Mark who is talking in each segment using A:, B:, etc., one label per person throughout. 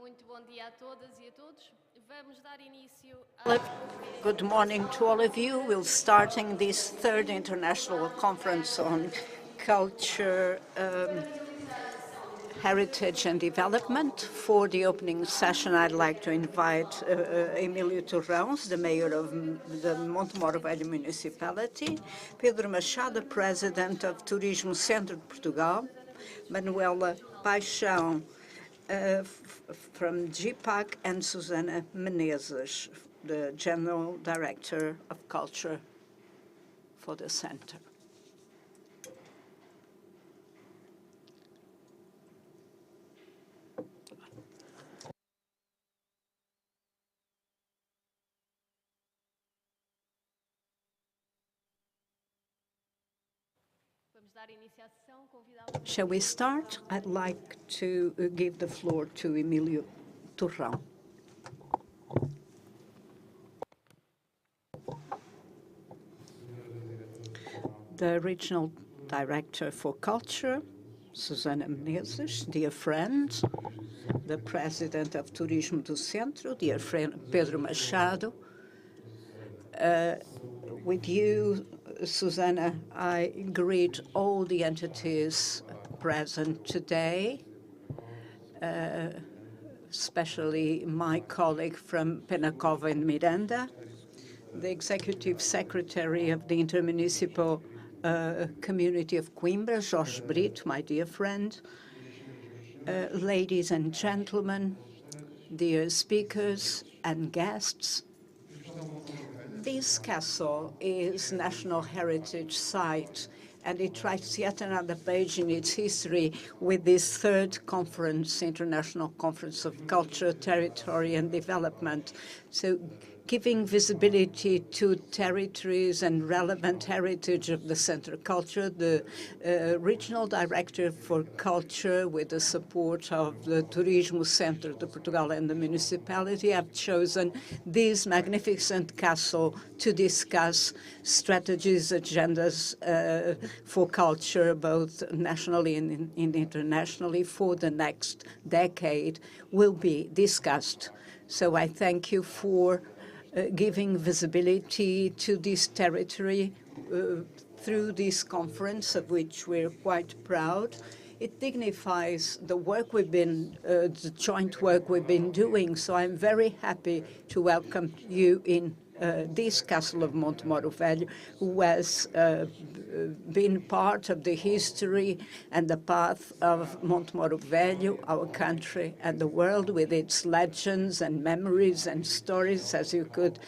A: Muito bom dia a todas e a todos. Vamos dar início
B: Good morning to all of you. We're starting this third international conference on culture, heritage and development. For the opening session, I'd like to invite Emílio Torrão, the mayor of the Montemor-o-Velho municipality, Pedro Machado, president of Turismo Centro de Portugal, Manuela Paixão, from GPAC, and Susana Menezes, the General Director of Culture for the Centre. Shall we start? I'd like to give the floor to Emílio Torrão. The Regional Director for Culture, Susana Menezes, dear friend, the President of Turismo do Centro, dear friend Pedro Machado. With you, Susana, I greet all the entities present today, especially my colleague from Penacova and Miranda, the Executive Secretary of the Intermunicipal Community of Coimbra, Jorge Brito, my dear friend, ladies and gentlemen, dear speakers and guests. This castle is National Heritage Site, and it writes yet another page in its history with this third conference, International Conference of Culture, Territory and Development. So giving visibility to territories and relevant heritage of the Centre Culture, the Regional Director for Culture, with the support of the Turismo Centro de Portugal and the municipality, have chosen this magnificent castle to discuss strategies, agendas for culture, both nationally and internationally, for the next decade, will be discussed. So I thank you for giving visibility to this territory through this conference, of which we're quite proud. It dignifies the work the joint work we've been doing. So I'm very happy to welcome you in this castle of Montemor-o-Velho, who has been part of the history and the path of Montemor-o-Velho, our country and the world, with its legends and memories and stories, as you could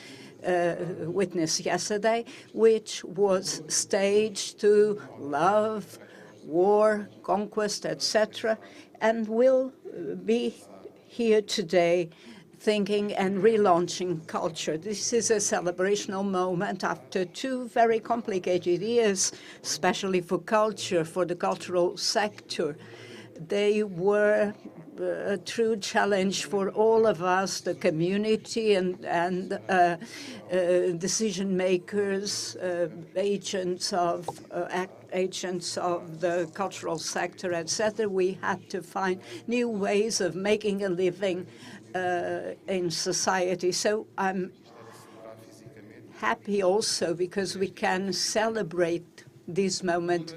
B: witness yesterday, which was staged to love, war, conquest, etc., and will be here today thinking and relaunching culture. This is a celebrational moment after 2 very complicated years, especially for culture, for the cultural sector. They were a true challenge for all of us, the community and decision makers, agents of the cultural sector, etc. We had to find new ways of making a living in society. So I'm happy also because we can celebrate this moment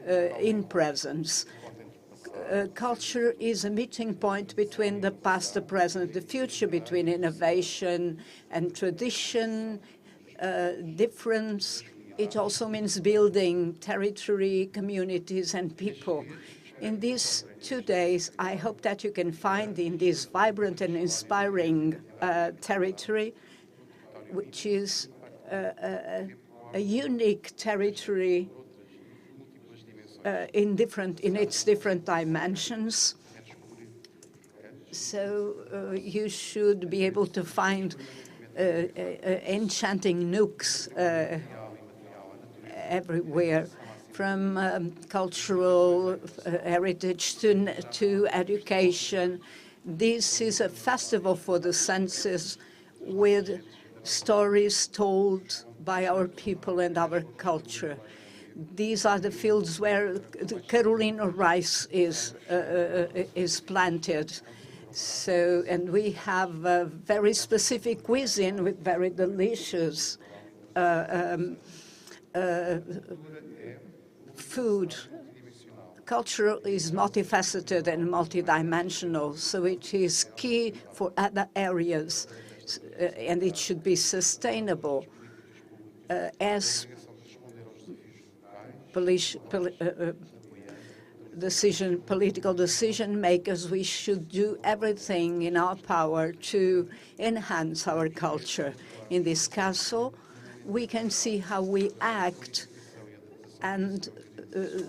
B: in presence. Culture is a meeting point between the past, the present, the future, between innovation and tradition, difference. It also means building territory, communities, and people. In these 2 days, I hope that you can find in this vibrant and inspiring territory, which is a unique territory in its different dimensions. So you should be able to find enchanting nooks everywhere, from cultural heritage to education. This is a festival for the senses, with stories told by our people and our culture. These are the fields where the Carolina rice is planted. So, and we have a very specific cuisine with very delicious food. Culture is multifaceted and multidimensional, so it is key for other areas, and it should be sustainable. As political decision makers, we should do everything in our power to enhance our culture. In this castle, we can see how we act and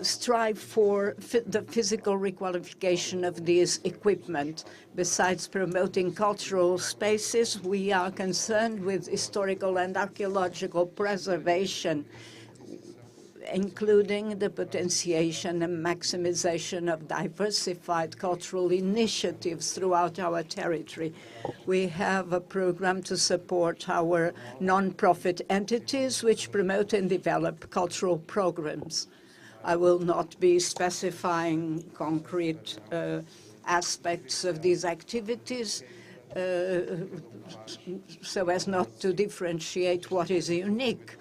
B: strive for the physical requalification of this equipment. Besides promoting cultural spaces, we are concerned with historical and archaeological preservation, including the potentiation and maximization of diversified cultural initiatives throughout our territory. We have a program to support our non-profit entities which promote and develop cultural programs. I will not be specifying concrete aspects of these activities so as not to differentiate what is unique.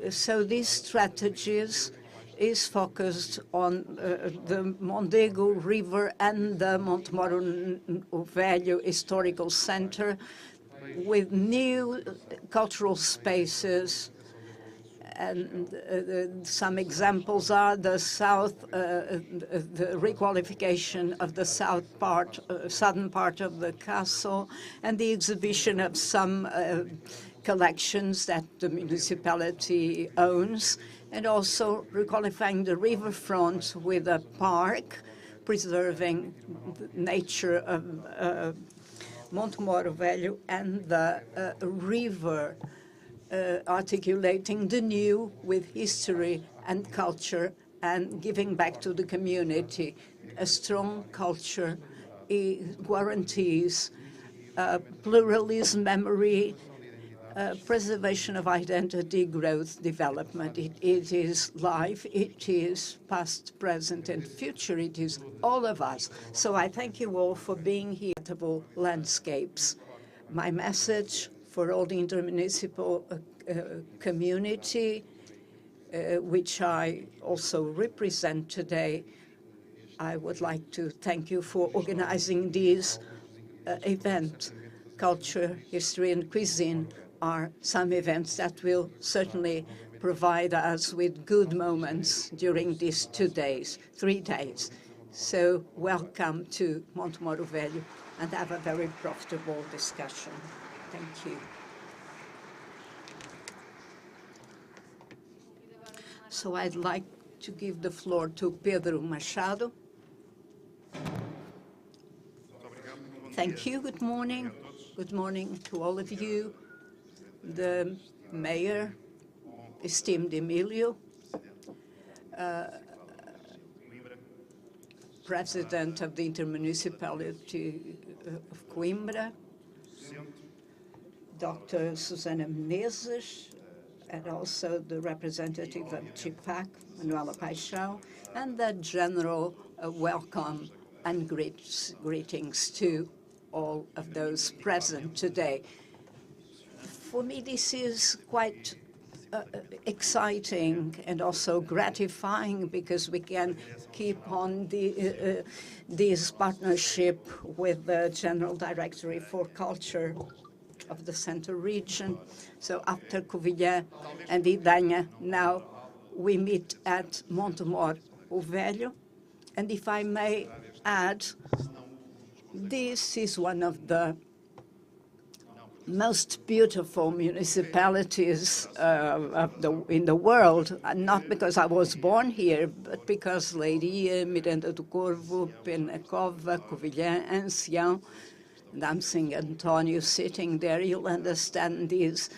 B: So these strategies is focused on the Mondego River and the Montemor-o-Velho Historical Center with new cultural spaces. And some examples are the the requalification of the southern part of the castle, and the exhibition of some collections that the municipality owns, and also requalifying the riverfront with a park, preserving the nature of Montemor-o-Velho and the river, articulating the new with history and culture and giving back to the community. A strong culture guarantees pluralism, memory, preservation of identity, growth, development. It is life, it is past, present, and future. It is all of us. So I thank you all for being here. Landscapes. My message for all the intermunicipal community, which I also represent today, I would like to thank you for organizing this event. Culture, history, and cuisine are some events that will certainly provide us with good moments during these 3 days. So welcome to Montemor-o-Velho, and have a very profitable discussion. Thank you. So I'd like to give the floor to Pedro Machado. Thank you. Good morning. Good morning to all of you. The mayor, esteemed Emilio, president of the intermunicipality of Coimbra, Dr. Susana Menezes, and also the representative of CHIPAC, Manuela Paixão, and the general welcome and greetings to all of those present today. For me, this is quite exciting and also gratifying, because we can keep on this partnership with the General Directorate for Culture of the Centro region. So after Covilhã and Idanha, now we meet at Montemor-o-Velho. And if I may add, this is one of the most beautiful municipalities in the world, not because I was born here, but because Leiria, Miranda do Corvo, Penacova, Covilhã, Ancião, and I'm seeing Antonio sitting there. You'll understand these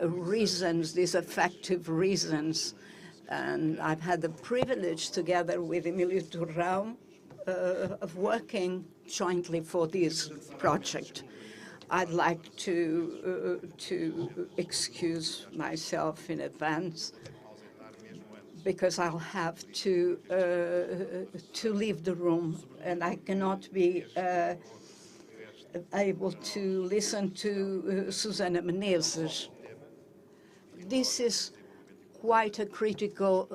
B: reasons, these effective reasons. And I've had the privilege, together with Emilio Turrão, of working jointly for this project. I'd like to excuse myself in advance, because I'll have to leave the room, and I cannot be able to listen to Susana Menezes. This is quite a critical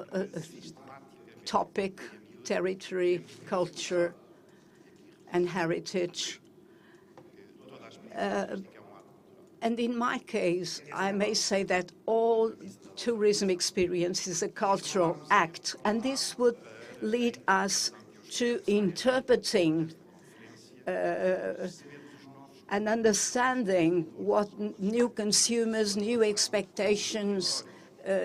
B: topic, territory, culture, and heritage. And in my case, I may say that all tourism experience is a cultural act, and this would lead us to interpreting and understanding what new consumers, new expectations,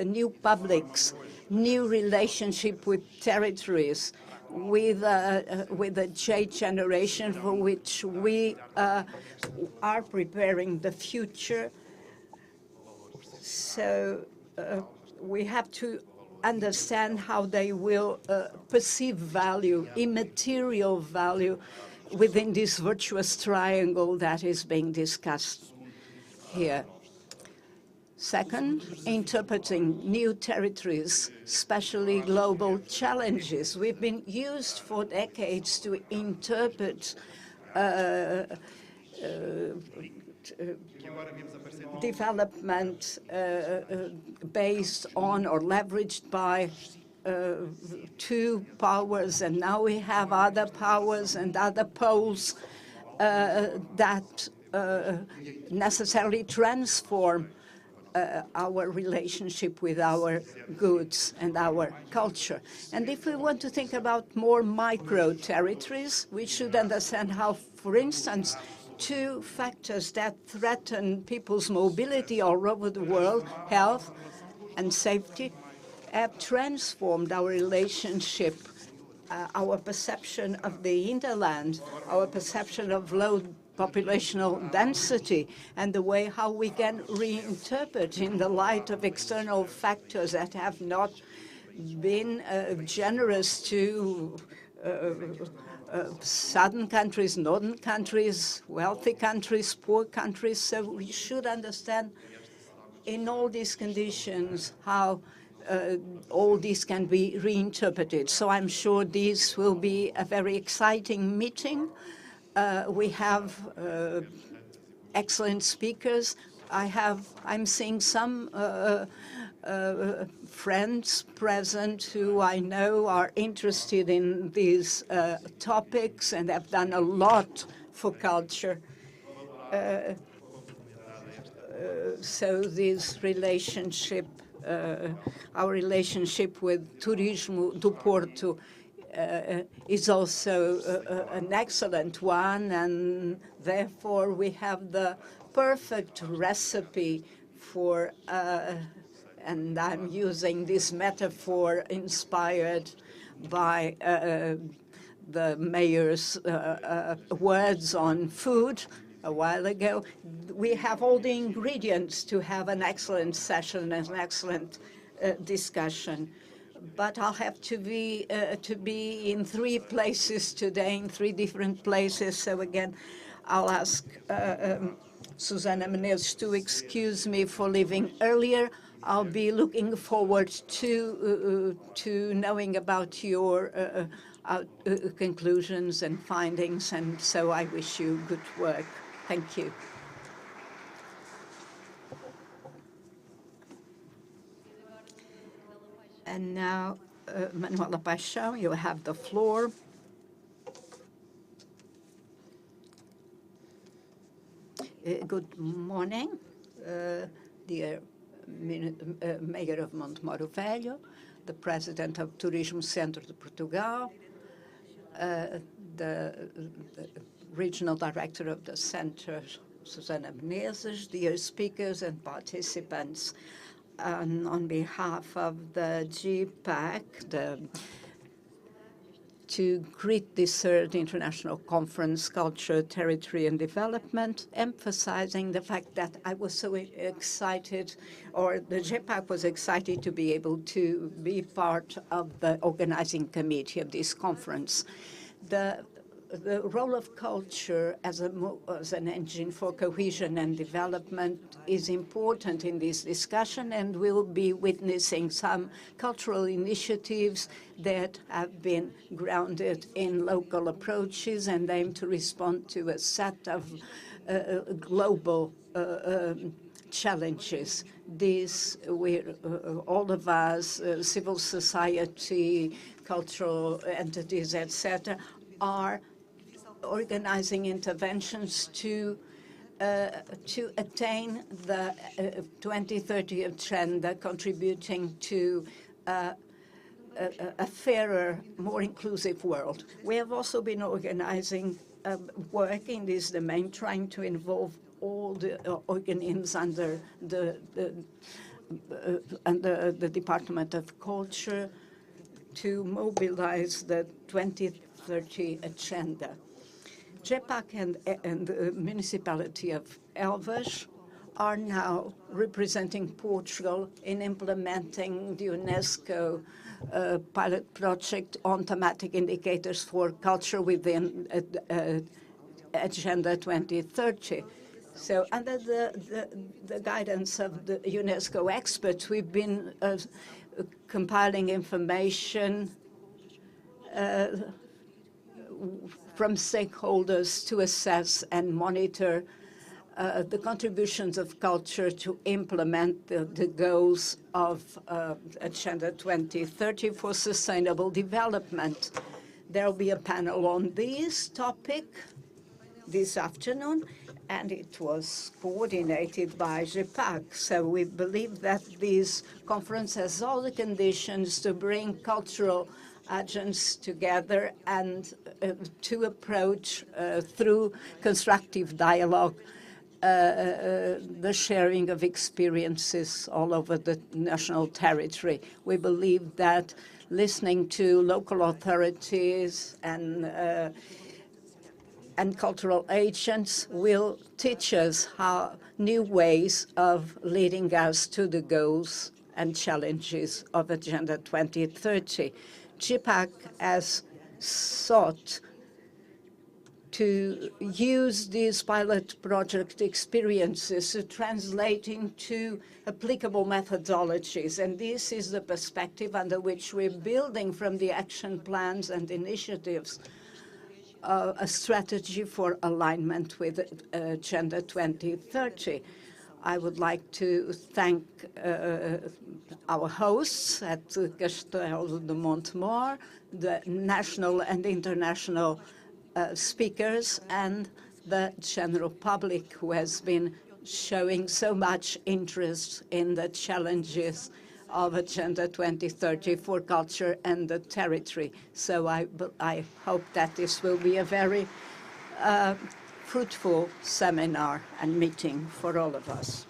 B: new publics, new relationship with territories, with a J generation for which we are preparing the future. So we have to understand how they will perceive value, immaterial value, within this virtuous triangle that is being discussed here. Second, interpreting new territories, especially global challenges. We've been used for decades to interpret development based on or leveraged by two powers, and now we have other powers and other poles that necessarily transform our relationship with our goods and our culture. And if we want to think about more micro territories, we should understand how, for instance, two factors that threaten people's mobility all over the world, health and safety, have transformed our relationship, our perception of the hinterland, our perception of low populational density, and the way how we can reinterpret in the light of external factors that have not been generous to southern countries, northern countries, wealthy countries, poor countries. So we should understand in all these conditions how all this can be reinterpreted. So I'm sure this will be a very exciting meeting. We have excellent speakers. I'm seeing some friends present who I know are interested in these topics and have done a lot for culture. So this relationship, our relationship with Turismo do Porto is also an excellent one, and therefore we have the perfect recipe for, and I'm using this metaphor inspired by the mayor's words on food a while ago. We have all the ingredients to have an excellent session and an excellent discussion. But I'll have to be in three places today, in three different places. So again, I'll ask Susana Menezes to excuse me for leaving earlier. I'll be looking forward to knowing about your conclusions and findings, and so I wish you good work. Thank you. And now, Manuela Paixão, you have the floor. Good morning, dear Mayor of Montemor-o-Velho, the President of Centro de Portugal, the Regional Director of the Centro, Susana Menezes, dear speakers and participants. On behalf of the GPAC, to greet this third international conference, Culture, Territory and Development, emphasizing the fact that I was so excited, or the GPAC was excited to be able to be part of the organizing committee of this conference. The the role of culture as an engine for cohesion and development is important in this discussion, and we'll be witnessing some cultural initiatives that have been grounded in local approaches and aim to respond to a set of global challenges. These, all of us, civil society, cultural entities, etc., are organizing interventions to attain the 2030 agenda, contributing to a fairer, more inclusive world. We have also been organizing work in this domain, trying to involve all the organisms under the Department of Culture to mobilize the 2030 agenda. JEPAC and the municipality of Elvas are now representing Portugal in implementing the UNESCO pilot project on thematic indicators for culture within Agenda 2030. So under the guidance of the UNESCO experts, we've been compiling information from stakeholders to assess and monitor the contributions of culture to implement the goals of Agenda 2030 for sustainable development. There will be a panel on this topic this afternoon, and it was coordinated by JEPAC. So we believe that this conference has all the conditions to bring cultural agents together and to approach through constructive dialogue the sharing of experiences all over the national territory. We believe that listening to local authorities and cultural agents will teach us how new ways of leading us to the goals and challenges of Agenda 2030. JEPAC has sought to use these pilot project experiences to translate into applicable methodologies. And this is the perspective under which we're building from the action plans and initiatives a strategy for alignment with Agenda 2030. I would like to thank our hosts at Castelo de Montemor, the national and international speakers, and the general public who has been showing so much interest in the challenges of Agenda 2030 for culture and the territory. So I hope that this will be a very fruitful seminar and meeting for all of us.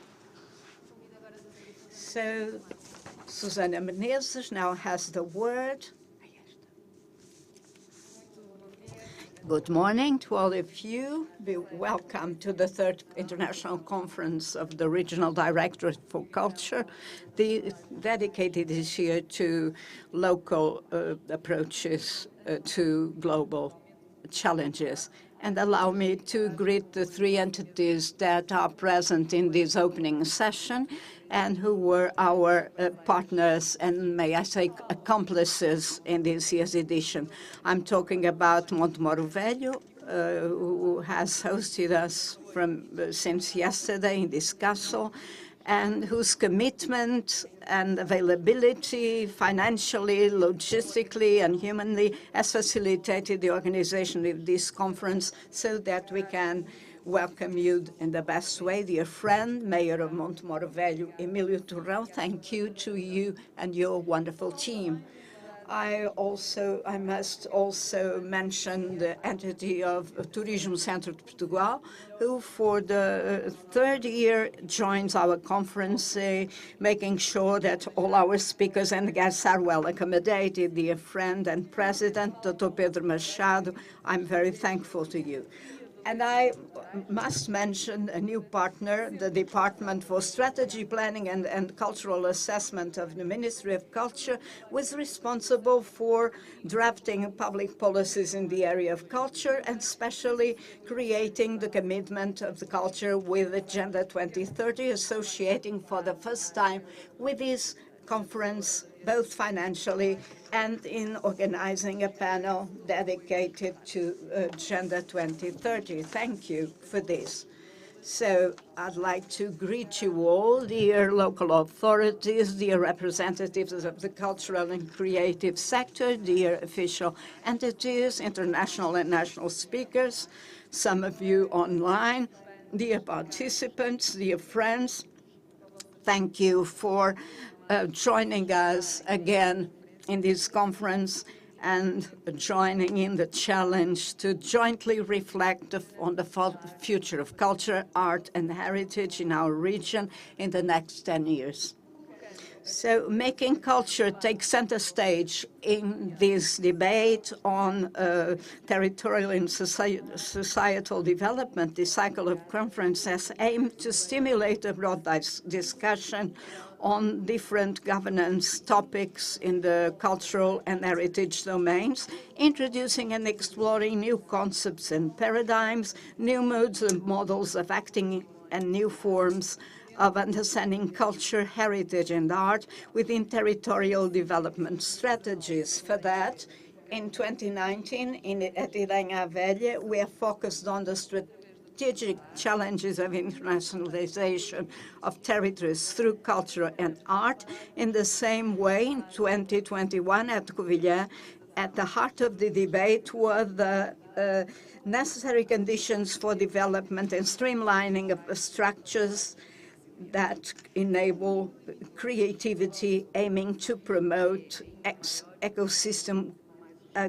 B: So Susana Menezes now has the word. Good morning to all of you. Welcome to the third International Conference of the Regional Directorate for Culture, dedicated this year to local approaches to global challenges. And allow me to greet the three entities that are present in this opening session and who were our partners and, may I say, accomplices in this year's edition. I'm talking about Montemor-o-Velho, who has hosted us since yesterday in this castle, and whose commitment and availability financially, logistically, and humanly has facilitated the organization of this conference so that we can welcome you in the best way. Dear friend, Mayor of Montemor-o-Velho, Emílio Torrão, thank you to you and your wonderful team. I must also mention the entity of Centro de Portugal, who for the third year joins our conference, making sure that all our speakers and guests are well accommodated. Dear friend and president, Dr. Pedro Machado, I'm very thankful to you. And I must mention a new partner, the Department for Strategy Planning and Cultural Assessment of the Ministry of Culture, was responsible for drafting public policies in the area of culture, and especially creating the commitment of the culture with Agenda 2030, associating for the first time with this conference, both financially and in organizing a panel dedicated to Agenda 2030. Thank you for this. So I'd like to greet you all, dear local authorities, dear representatives of the cultural and creative sector, dear official entities, international and national speakers, some of you online, dear participants, dear friends. Thank you for joining us again in this conference and joining in the challenge to jointly reflect on the future of culture, art, and heritage in our region in the next 10 years. So making culture take center stage in this debate on territorial and societal development. This cycle of conferences aimed to stimulate a broad discussion on different governance topics in the cultural and heritage domains, introducing and exploring new concepts and paradigms, new modes and models of acting, and new forms of understanding culture, heritage, and art within territorial development strategies. For that, in 2019, at Direção Velha, we are focused on the strategic challenges of internationalization of territories through culture and art. In the same way, in 2021, at Covilhã, at the heart of the debate were the necessary conditions for development and streamlining of structures that enable creativity, aiming to promote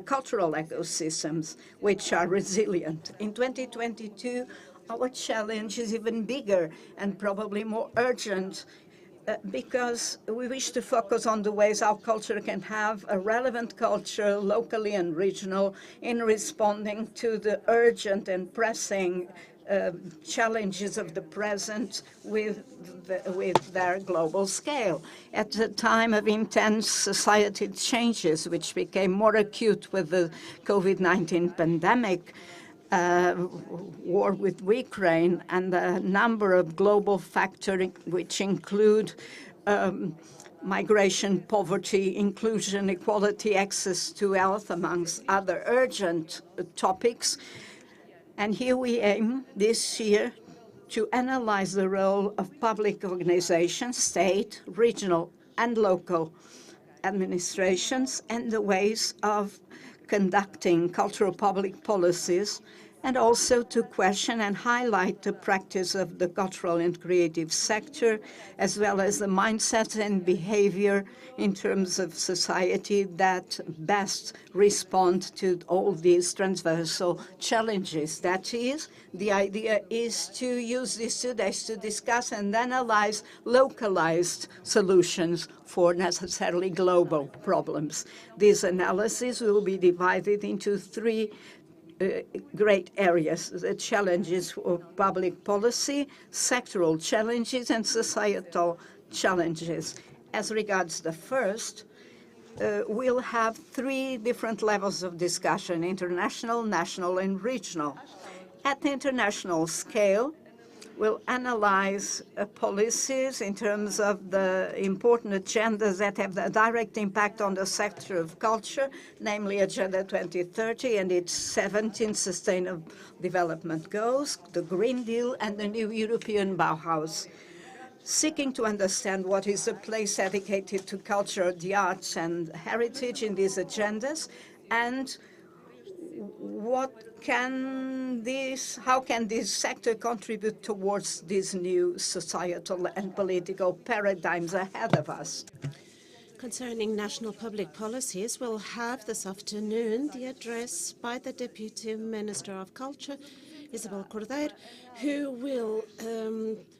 B: cultural ecosystems which are resilient. In 2022, our challenge is even bigger and probably more urgent because we wish to focus on the ways our culture can have a relevant culture, locally and regional, in responding to the urgent and pressing challenges of the present with their global scale. At a time of intense society changes, which became more acute with the COVID-19 pandemic, war with Ukraine, and the number of global factors which include migration, poverty, inclusion, equality, access to health, amongst other urgent topics. And here we aim this year to analyze the role of public organizations, state, regional, and local administrations, and the ways of conducting cultural public policies, and also to question and highlight the practice of the cultural and creative sector, as well as the mindset and behavior in terms of society that best respond to all these transversal challenges. That is, the idea is to use these 2 days to discuss and analyze localized solutions for necessarily global problems. This analysis will be divided into 3 great areas: the challenges of public policy, sectoral challenges, and societal challenges. As regards the first, we'll have 3 different levels of discussion: international, national, and regional. At the international scale, we'll analyze policies in terms of the important agendas that have a direct impact on the sector of culture, namely Agenda 2030 and its 17 Sustainable Development Goals, the Green Deal, and the new European Bauhaus. Seeking to understand what is the place dedicated to culture, the arts, and heritage in these agendas, and how can this sector contribute towards these new societal and political paradigms ahead of us?
C: Concerning national public policies, we'll have this afternoon the address by the Deputy Minister of Culture, Isabel Cordeiro, who will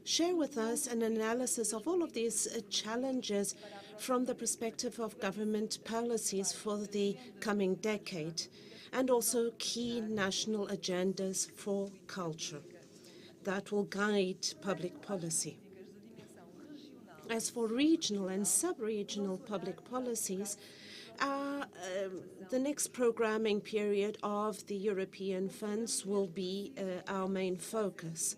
C: share with us an analysis of all of these challenges from the perspective of government policies for the coming decade, and also key national agendas for culture that will guide public policy. As for regional and sub-regional public policies, the next programming period of the European funds will be our main focus.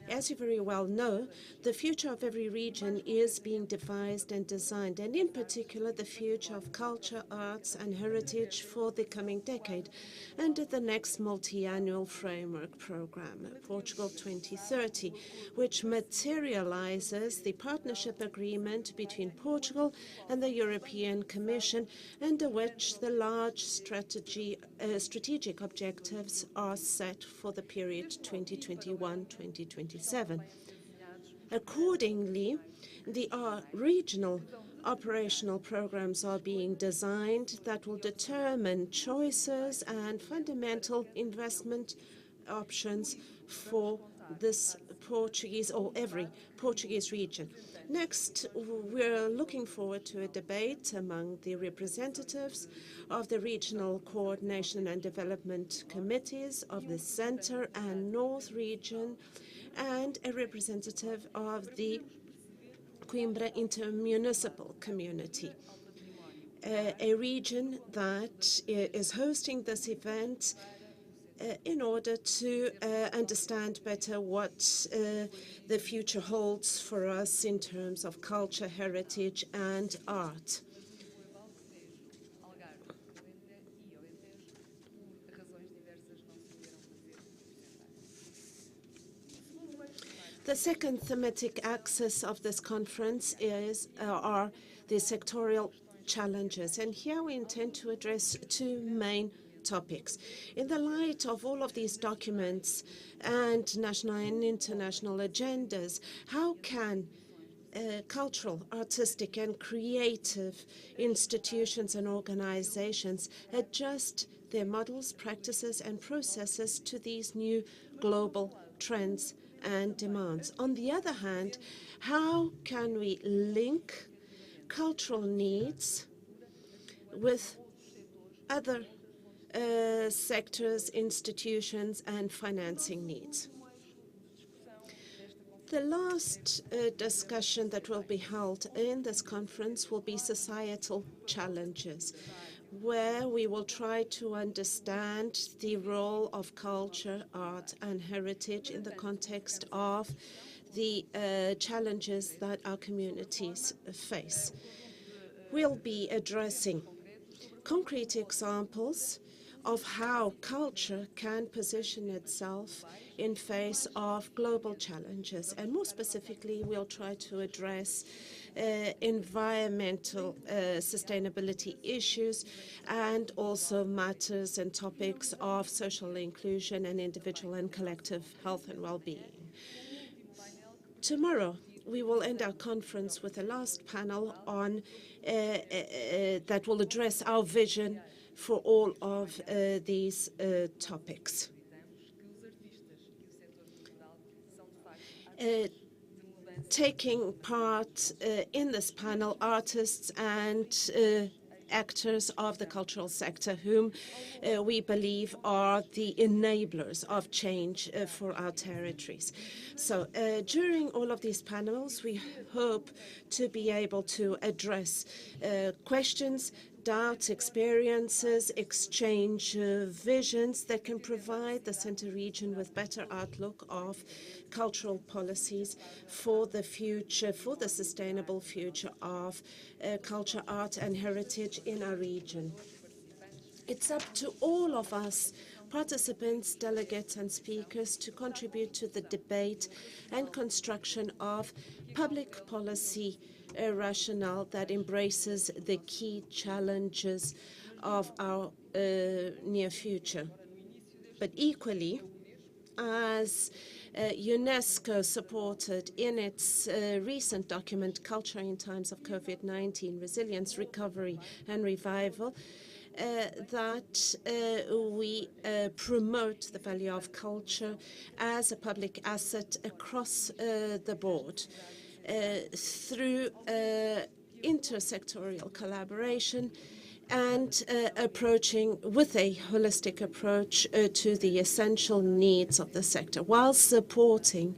C: As you very well know, the future of every region is being devised and designed, and in particular the future of culture, arts and heritage for the coming decade under the next multi-annual framework program, Portugal 2030, which materializes the partnership agreement between Portugal and the European Commission, under which the large strategic objectives are set for the period 2021-2027. Accordingly, the regional operational programs are being designed that will determine choices and fundamental investment options for this Portuguese or every Portuguese region. Next, we're looking forward to a debate among the representatives of the regional coordination and development committees of the Centre and North region, and a representative of the Coimbra intermunicipal community, a region that is hosting this event in order to understand better what the future holds for us in terms of culture, heritage, and art. The second thematic axis of this conference are the sectorial challenges, and here we intend to address two main topics. In the light of all of these documents and national and international agendas, how can cultural, artistic, and creative institutions and organizations adjust their models, practices, and processes to these new global trends and demands? On the other hand, how can we link cultural needs with other sectors, institutions, and financing needs? The last discussion that will be held in this conference will be societal challenges, where we will try to understand the role of culture, art, and heritage in the context of the challenges that our communities face. We'll be addressing concrete examples of how culture can position itself in face of global challenges. And more specifically, we'll try to address environmental sustainability issues and also matters and topics of social inclusion and individual and collective health and well-being. Tomorrow, we will end our conference with a last panel on that will address our vision for all of these topics. Taking part in this panel, artists and actors of the cultural sector, whom we believe are the enablers of change for our territories. So during all of these panels, we hope to be able to address questions, doubts, experiences, exchange visions that can provide the Centre region with better outlook of cultural policies for the future, for the sustainable future of culture, art, and heritage in our region. It's up to all of us, participants, delegates, and speakers, to contribute to the debate and construction of public policy rationale that embraces the key challenges of our near future. But equally, as UNESCO supported in its recent document, Culture in Times of COVID-19, Resilience, Recovery and Revival, that we promote the value of culture as a public asset across the board through intersectorial collaboration and approaching with a holistic approach to the essential needs of the sector, while supporting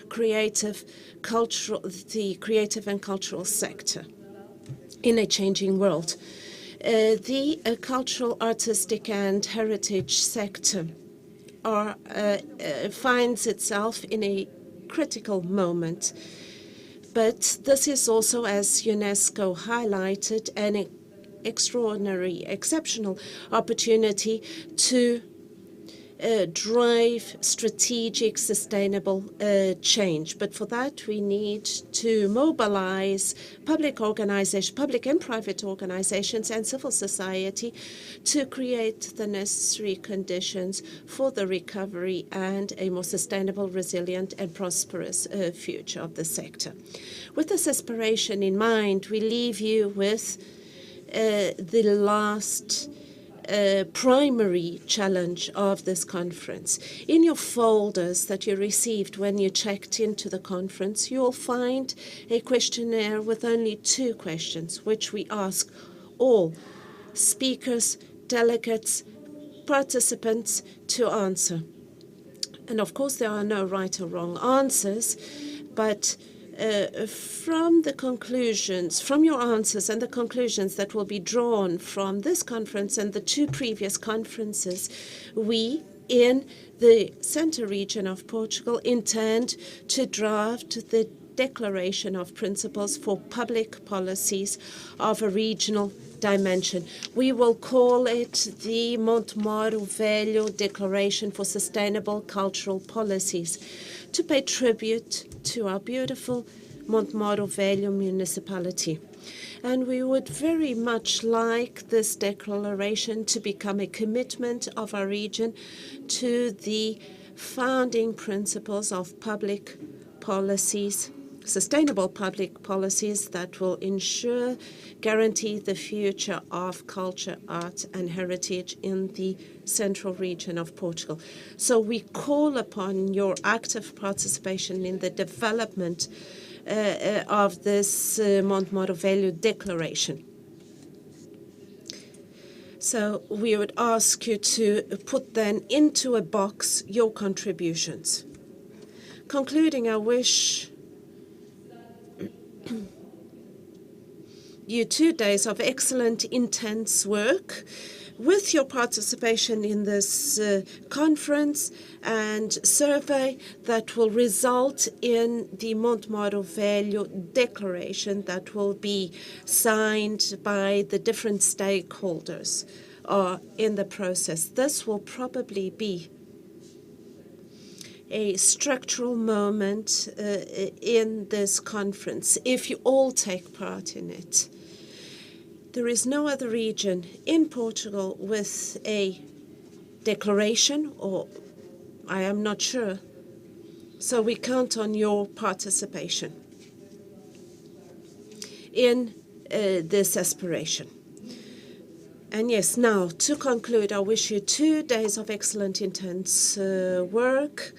C: the creative and cultural sector in a changing world. The cultural, artistic, and heritage sector finds itself in a critical moment. But this is also, as UNESCO highlighted, an extraordinary, exceptional opportunity to drive strategic, sustainable change. But for that, we need to mobilize public organizations, public and private organizations, and civil society to create the necessary conditions for the recovery and a more sustainable, resilient, and prosperous future of the sector. With this aspiration in mind, we leave you with the last primary challenge of this conference. In your folders that you received when you checked into the conference, you'll find a questionnaire with only 2 questions, which we ask all speakers, delegates, participants to answer. And of course, there are no right or wrong answers, but from your answers and the conclusions that will be drawn from this conference and the 2 previous conferences, we in the Centre region of Portugal intend to draft the Declaration of Principles for Public Policies of a Regional Dimension. We will call it the Montemor-o-Velho Declaration for Sustainable Cultural Policies, to pay tribute to our beautiful Montemor-o-Velho municipality. And we would very much like this declaration to become a commitment of our region to the founding principles of public policies, sustainable public policies that will guarantee the future of culture, art, and heritage in the central region of Portugal. So we call upon your active participation in the development of this Montemor-o-Velho Declaration. So we would ask you to put then into a box your contributions. Concluding, I wish you 2 days of excellent, intense work with your participation in this conference and survey that will result in the Montemor-o-Velho Declaration that will be signed by the different stakeholders in the process. This will probably be a structural moment in this conference, if you all take part in it. There is no other region in Portugal with a declaration, or I am not sure. So we count on your participation in this aspiration. And yes, now to conclude, I wish you 2 days of excellent, intense work,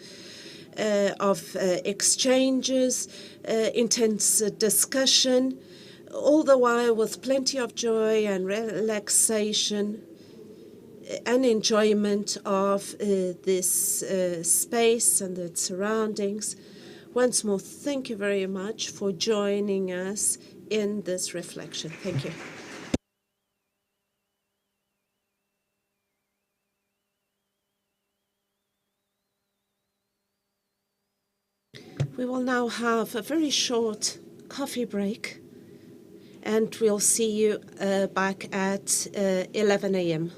C: of exchanges, intense discussion, all the while with plenty of joy and relaxation and enjoyment of this space and its surroundings. Once more, thank you very much for joining us in this reflection. Thank you. We will now have a very short coffee break, and we'll see you back at 11 a.m.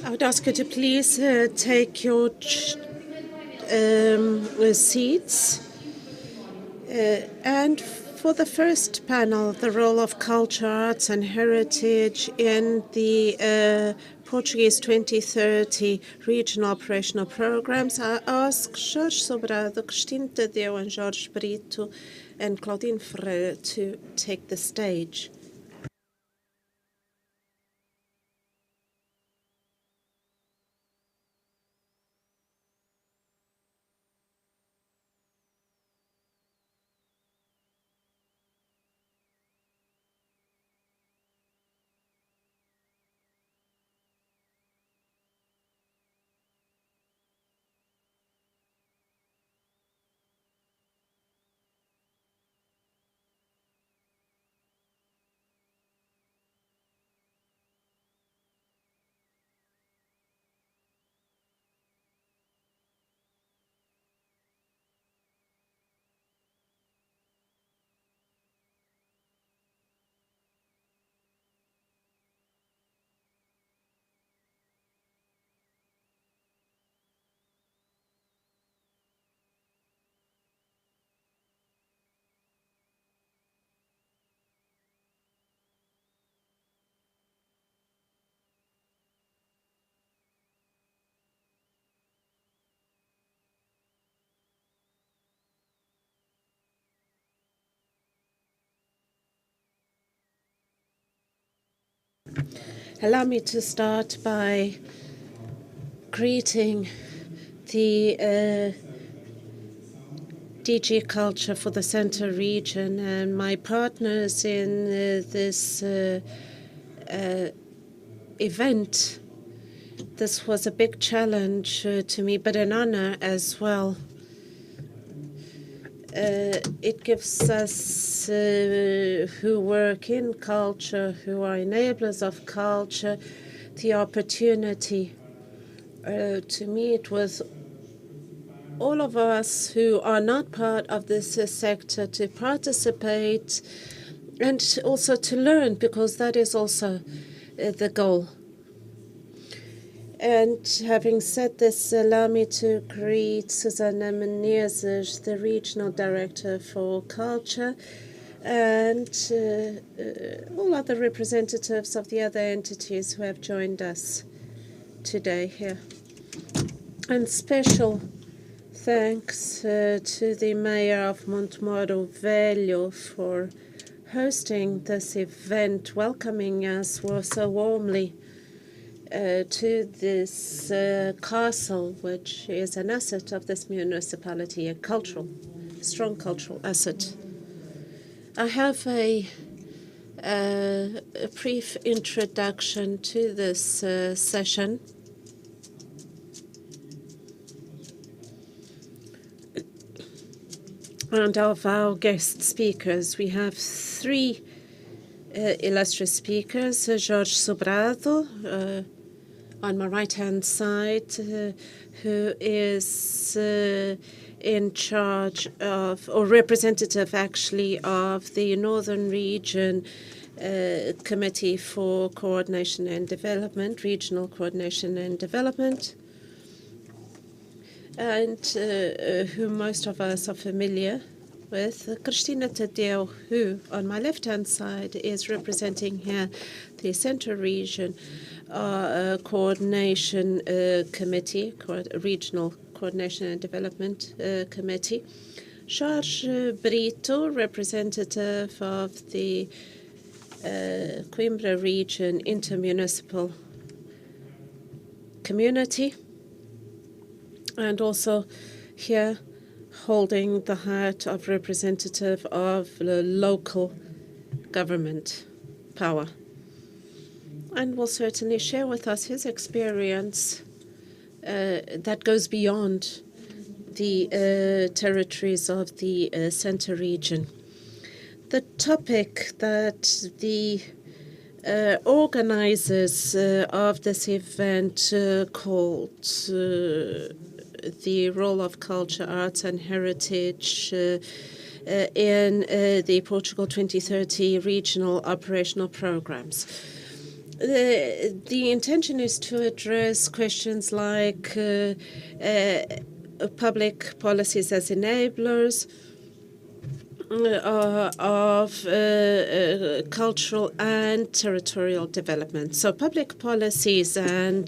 C: I would ask you to please take your seats. And for the first panel, the role of culture, arts and heritage in the Portuguese 2030 regional operational programs, I ask Jorge Sobrado, Cristina Tadeu and Jorge Brito and Claudine Ferreira to take the stage. Allow me to start by greeting the DG Culture for the Centre region and my partners in this event. This was a big challenge to me, but an honor as well. It gives us who work in culture, who are enablers of culture, the opportunity to meet with all of us who are not part of this sector to participate and also to learn, because that is also the goal. And having said this, allow me to greet Susanna Menezes, the Regional Director for Culture, and all other representatives of the other entities who have joined us today here. And special thanks to the Mayor of Montemor-o-Velho for hosting this event, welcoming us so warmly to this castle, which is an asset of this municipality, a strong cultural asset. I have a brief introduction to this session. And of our guest speakers, we have three illustrious speakers: Jorge Sobrado, on my right-hand side, who is in charge of, or representative actually, of the Northern Region Committee for Coordination and Development, Regional Coordination and Development, and who most of us are familiar with. Cristina Tadeu, who on my left-hand side is representing here the Centro region coordination committee, regional coordination and development committee. Jorge Brito, representative of the Coimbra region intermunicipal community, and also here holding the hat of representative of the local government power, and will certainly share with us his experience that goes beyond the territories of the Centre region. The topic that the organizers of this event called the role of culture, arts and heritage in the Portugal 2030 regional operational programs. The intention is to address questions like public policies as enablers of cultural and territorial development. So public policies and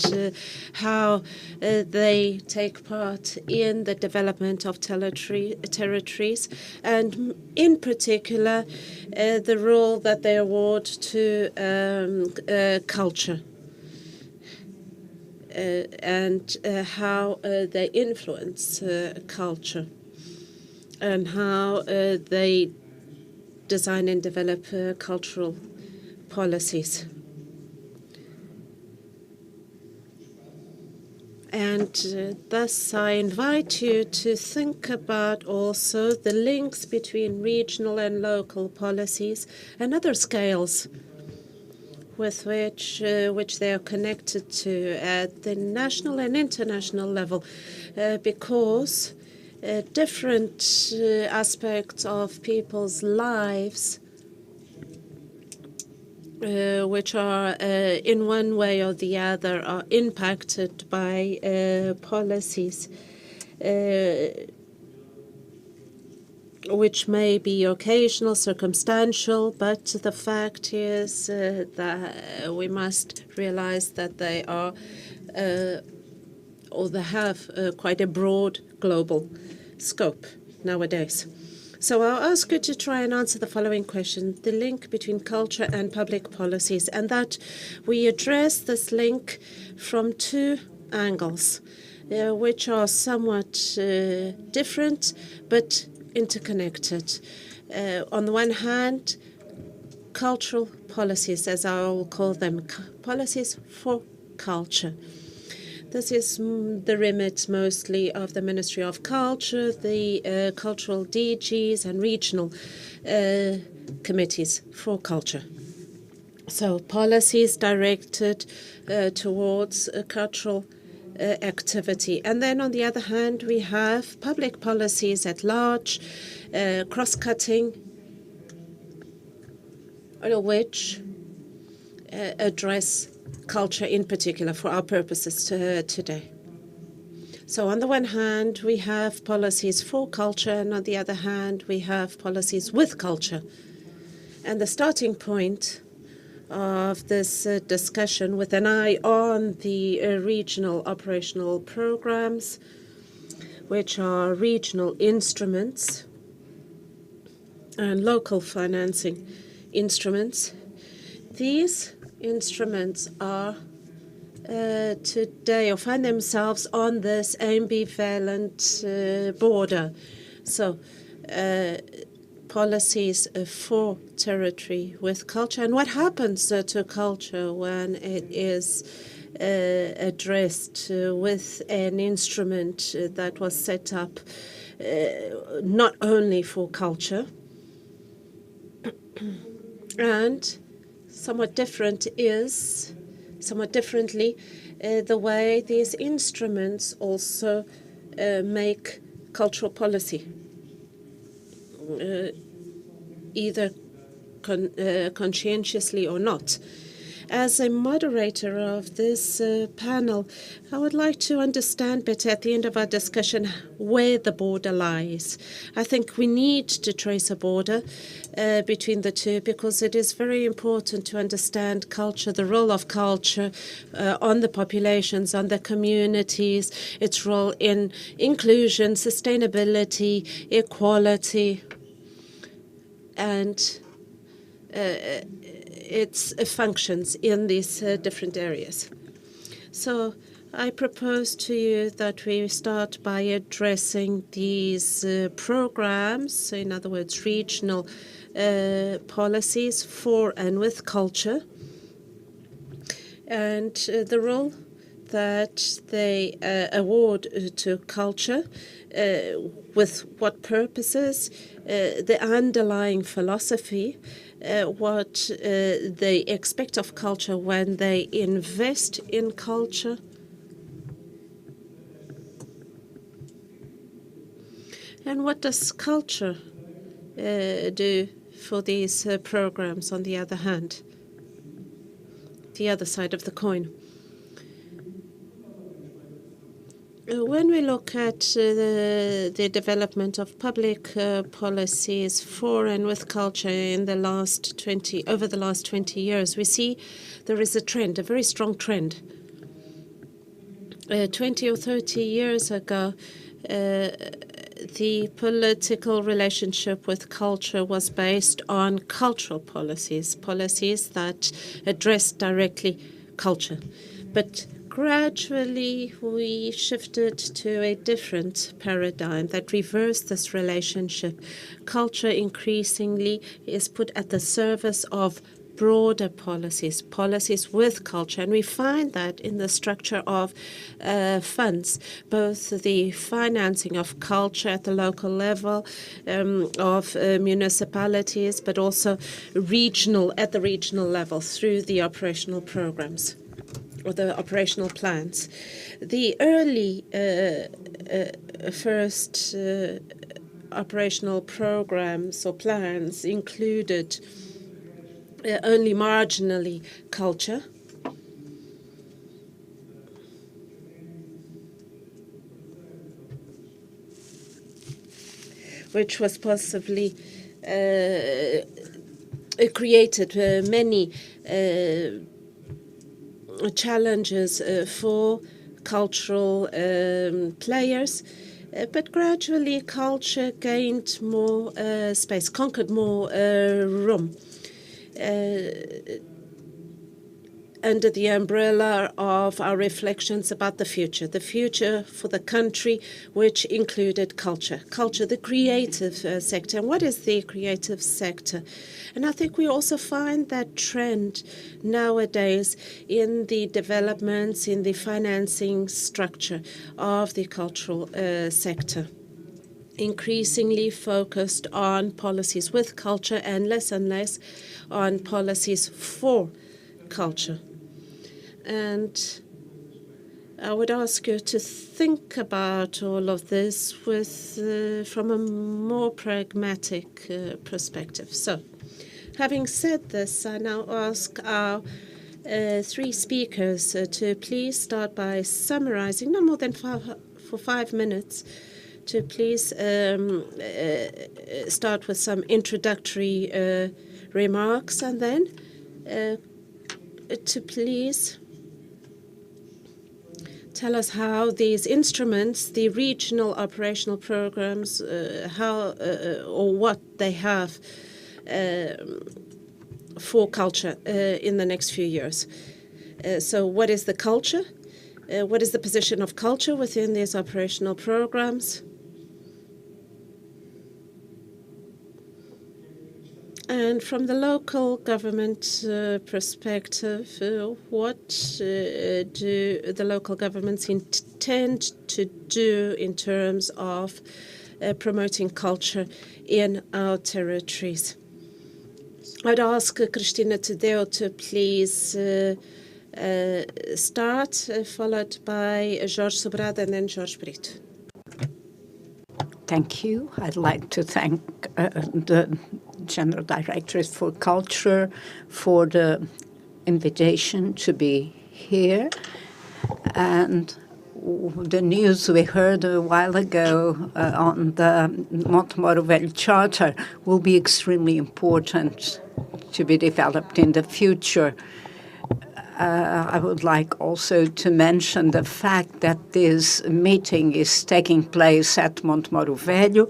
C: how they take part in the development of territories, and in particular the role that they award to culture. And how they influence culture, and how they design and develop cultural policies. And thus I invite you to think about also the links between regional and local policies and other scales with which they are connected to at the national and international level, because different aspects of people's lives, which are in one way or the other, are impacted by policies which may be occasional, circumstantial, but the fact is that we must realize that they are or they have quite a broad global scope nowadays. So I'll ask you to try and answer the following question: the link between culture and public policies, and that we address this link from two angles, which are somewhat different but interconnected. On the one hand, cultural policies, as I will call them, policies for culture. This is the remit mostly of the Ministry of Culture, the cultural DGs and regional committees for culture. So policies directed towards cultural activity. And then on the other hand, we have public policies at large, cross-cutting, which address culture in particular for our purposes today. So on the one hand, we have policies for culture, and on the other hand, we have policies with culture. And the starting point of this discussion, with an eye on the regional operational programs, which are regional instruments and local financing instruments. These instruments are today, or find themselves on this ambivalent border. So policies for territory with culture, and what happens to culture when it is addressed with an instrument that was set up not only for culture, and somewhat differently the way these instruments also make cultural policy, either conscientiously or not. As a moderator of this panel, I would like to understand better at the end of our discussion where the border lies. I think we need to trace a border between the two, because it is very important to understand culture, the role of culture on the populations, on the communities, its role in inclusion, sustainability, equality, and its functions in these different areas. So I propose to you that we start by addressing these programs, in other words, regional policies for and with culture, and the role that they award to culture, with what purposes, the underlying philosophy, what they expect of culture when they invest in culture, and what does culture do for these programs on the other hand. the other side of the coin. When we look at the development of public policies for and with culture in the over the last 20 years, we see there is a trend, a very strong trend. 20 or 30 years ago, the political relationship with culture was based on cultural policies, policies that addressed directly culture. But gradually, we shifted to a different paradigm that reversed this relationship. Culture increasingly is put at the service of broader policies, policies with culture. And we find that in the structure of funds, both the financing of culture at the local level of municipalities, but also at the regional level through the operational programs or the operational plans. The early first operational programs or plans included only marginally culture. Which was possibly created many challenges for cultural players, but gradually culture gained more space, conquered more room under the umbrella of our reflections about the future for the country, which included culture, the creative sector. And what is the creative sector? And I think we also find that trend nowadays in the developments in the financing structure of the cultural sector, increasingly focused on policies with culture and less on policies for culture. And I would ask you to think about all of this from a more pragmatic perspective. So, having said this, I now ask our three speakers to please start by summarizing, no more than 5 minutes, to please start with some introductory remarks, and then to please tell us how these instruments, the regional operational programs, or what they have for culture in the next few years. So what is the culture? What is the position of culture within these operational programs? And from the local government perspective, what do the local governments intend to do in terms of promoting culture in our territories? I'd ask Cristina Tadeu to please start, followed by Jorge Sobrado and then Jorge Brito.
B: Thank you. I'd like to thank the General Directorate for Culture for the invitation to be here. And the news we heard a while ago on the Montemor-o-Velho Charter will be extremely important to be developed in the future. I would like also to mention the fact that this meeting is taking place at Montemor-o-Velho,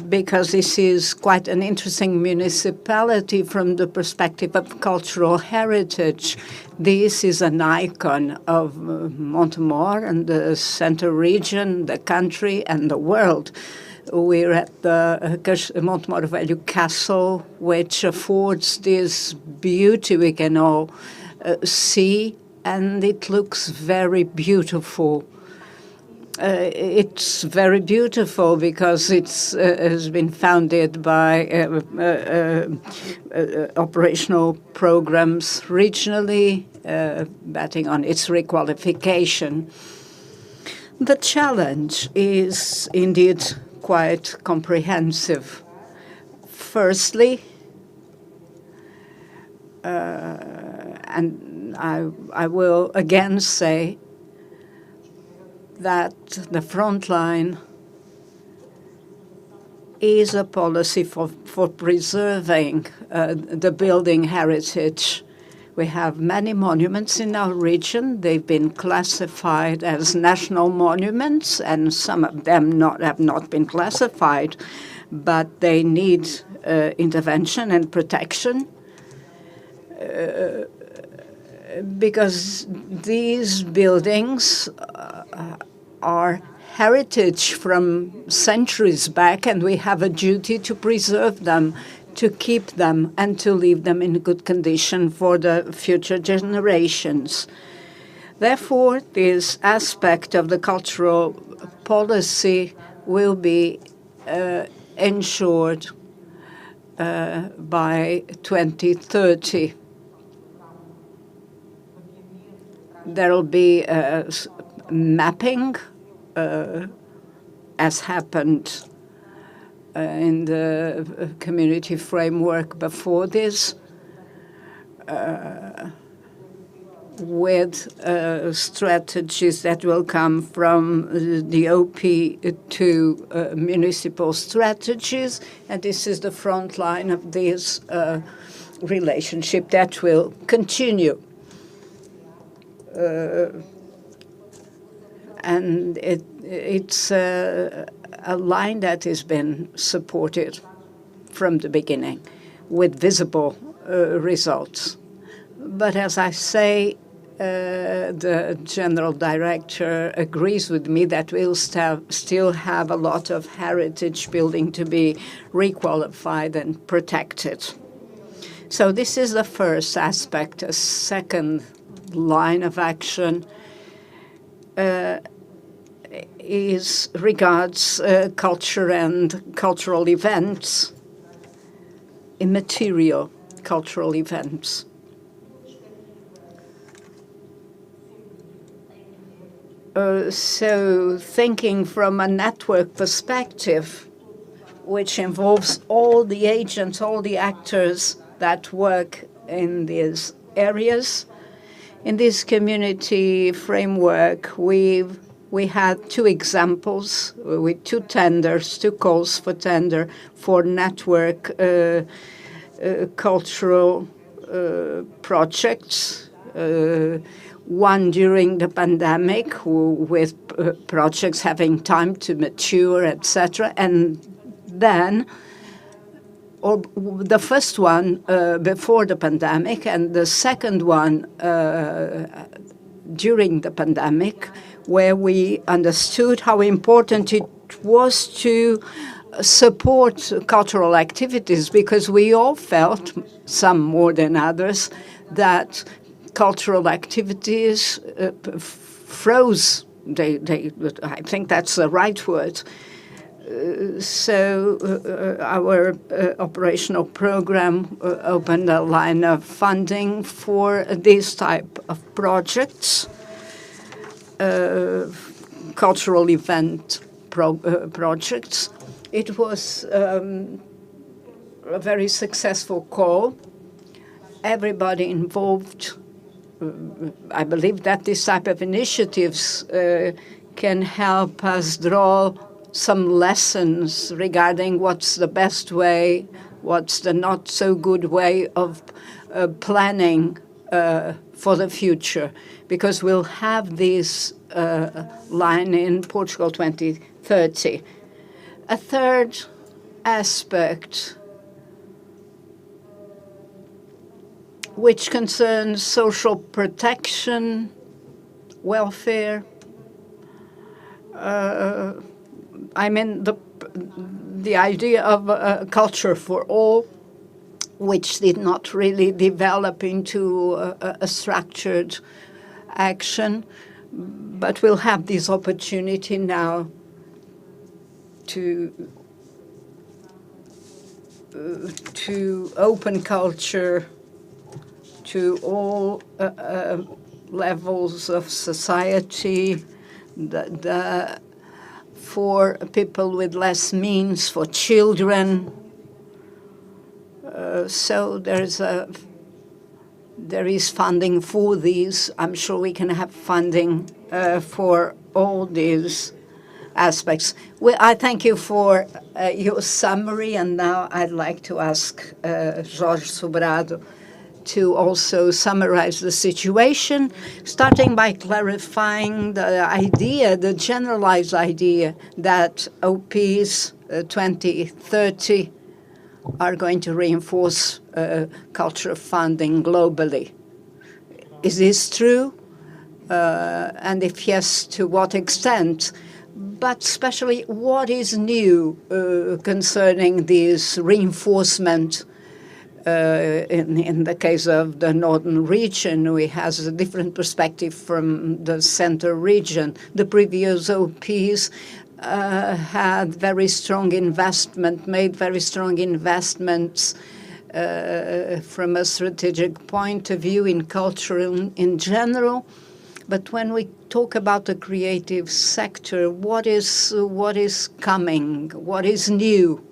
B: because this is quite an interesting municipality from the perspective of cultural heritage. This is an icon of Montemor and the Centro region, the country, and the world. We're at the Montemor-o-Velho Castle, which affords this beauty we can all see, and it looks very beautiful. It's very beautiful because it has been founded by operational programs regionally, betting on its requalification. The challenge is indeed quite comprehensive. Firstly, And I will again say that the front line is a policy for preserving the building heritage. We have many monuments in our region. They've been classified as national monuments, and some of them have not been classified, but they need intervention and protection because these buildings are heritage from centuries back, and we have a duty to preserve them, to keep them, and to leave them in good condition for the future generations. Therefore, this aspect of the cultural policy will be ensured by 2030. There will be mapping, as happened in the community framework before this, with strategies that will come from the OP to municipal strategies. And this is the front line of this relationship that will continue. And it's a line that has been supported from the beginning with visible results. But as I say, the general director agrees with me that we'll still have a lot of heritage building to be requalified and protected. So this is the first aspect. A second line of action regards culture and cultural events, immaterial cultural events. So thinking from a network perspective, which involves all the agents, all the actors that work in these areas. In this community framework, we had two examples with two tenders, two calls for tender for network cultural projects. One during the pandemic, with projects having time to mature, etc., and then, or the first one before the pandemic, and the second one during the pandemic, where we understood how important it was to support cultural activities, because we all felt, some more than others, that cultural activities froze. I think that's the right word. So our operational program opened a line of funding for this type of projects, cultural event projects. It was a very successful call. Everybody involved. I believe that this type of initiatives can help us draw some lessons regarding what's the best way, what's the not so good way of planning for the future, because we'll have this line in Portugal 2030. A third aspect, which concerns social protection, welfare. I mean, the idea of a culture for all, which did not really develop into a structured action, but we'll have this opportunity now to open culture to all levels of society, for people with less means, for children. So there's a There is funding for these. I'm sure we can have funding for all these aspects. Well, I thank you for your summary, and now I'd like to ask Jorge Sobrado to also summarize the situation, starting by clarifying the idea, the generalized idea that OPs 2030 are going to reinforce culture funding globally. Is this true? And if yes, to what extent? But especially, what is new concerning this reinforcement? In the case of the northern region, we have a different perspective from the center region. The previous OPs had very strong investment, made very strong investments from a strategic point of view in culture in general. But when we talk about the creative sector, what is coming? What is new?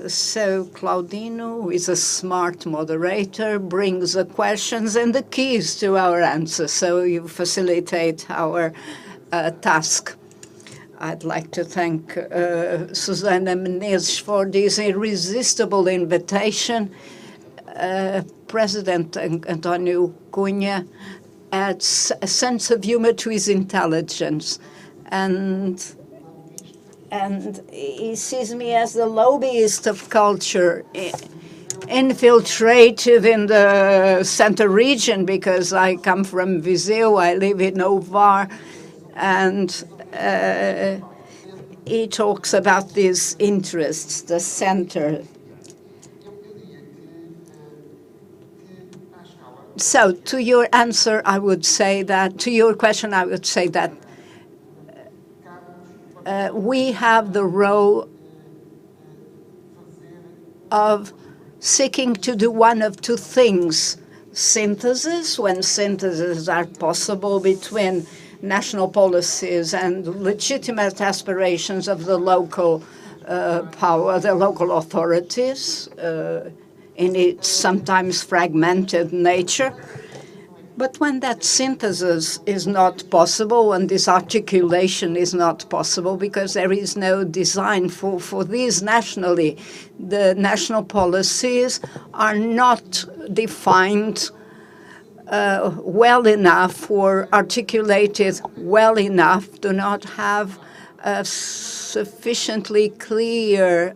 B: So Claudino, who is a smart moderator, brings the questions and the keys to our answers, so you facilitate our task. I'd like to thank Susana Menezes for this irresistible invitation. President Antonio Cunha adds a sense of humor to his intelligence, and he sees me as the lobbyist of culture, infiltrated in the center region because I come from Viseu, I live in Ovar, and he talks about these interests, the center. So to your answer, I would say that, to your question, I would say that we have the role of seeking to do one of two things: synthesis, when syntheses are possible between national policies and legitimate aspirations of the local power, the local authorities, in its sometimes fragmented nature. But when that synthesis is not possible, and this articulation is not possible because there is no design for these nationally, the national policies are not defined well enough or articulated well enough, do not have a sufficiently clear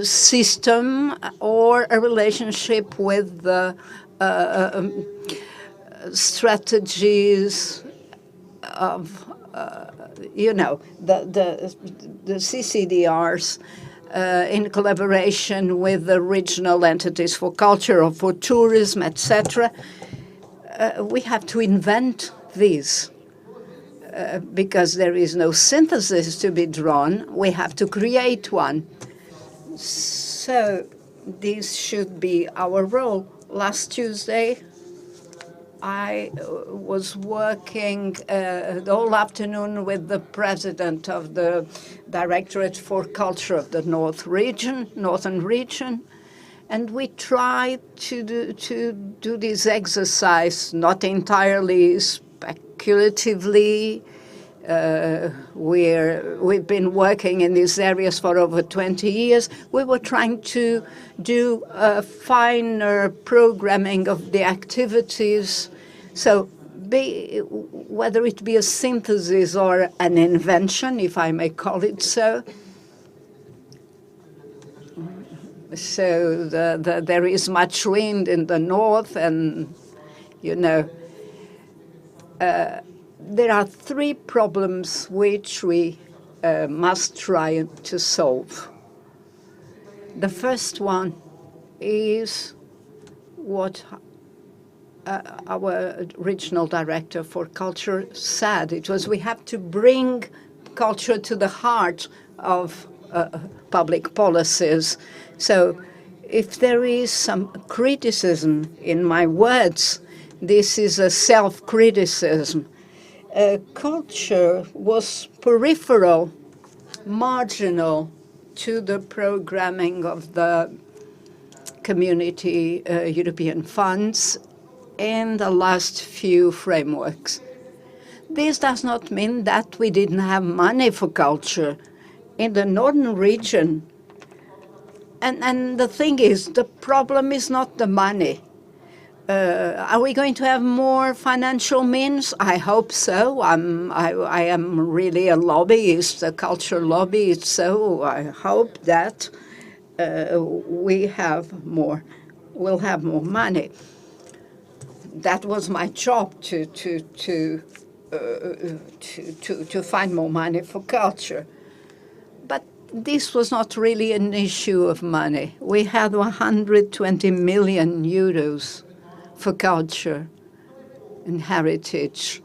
B: system or a relationship with the strategies of, the CCDRs in collaboration with the regional entities for culture or for tourism, etc. We have to invent these because there is no synthesis to be drawn. We have to create one. So this should be our role. Last Tuesday, I was working the whole afternoon with the president of the Directorate for Culture of the Northern Region, and we tried to do this exercise, not entirely speculatively. We've been working in these areas for over 20 years. We were trying to do a finer programming of the activities. So whether it be a synthesis or an invention, if I may call it so. So there is much wind in the north, and, there are three problems which we must try to solve. The first one is what our regional director for culture said. It was, we have to bring culture to the heart of public policies. So if there is some criticism in my words, this is a self-criticism. Culture was peripheral, marginal to the programming of the community European funds in the last few frameworks. This does not mean that we didn't have money for culture. In the northern region, and the thing is, the problem is not the money. Are we going to have more financial means? I hope so. I am really a lobbyist, a culture lobbyist, so I hope that we'll have more money. That was my job to find more money for culture. But this was not really an issue of money. We had 120 million euros for culture and heritage.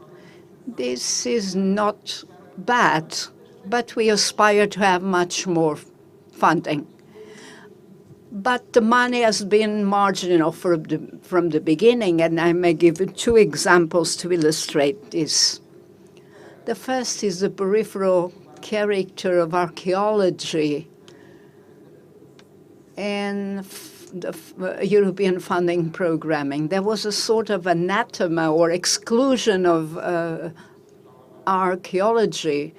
B: This is not bad, but we aspire to have much more funding. But the money has been marginal from the beginning, and I may give you two examples to illustrate this. The first is the peripheral character of archaeology and the European funding programming. There was a sort of anathema or exclusion of archaeology,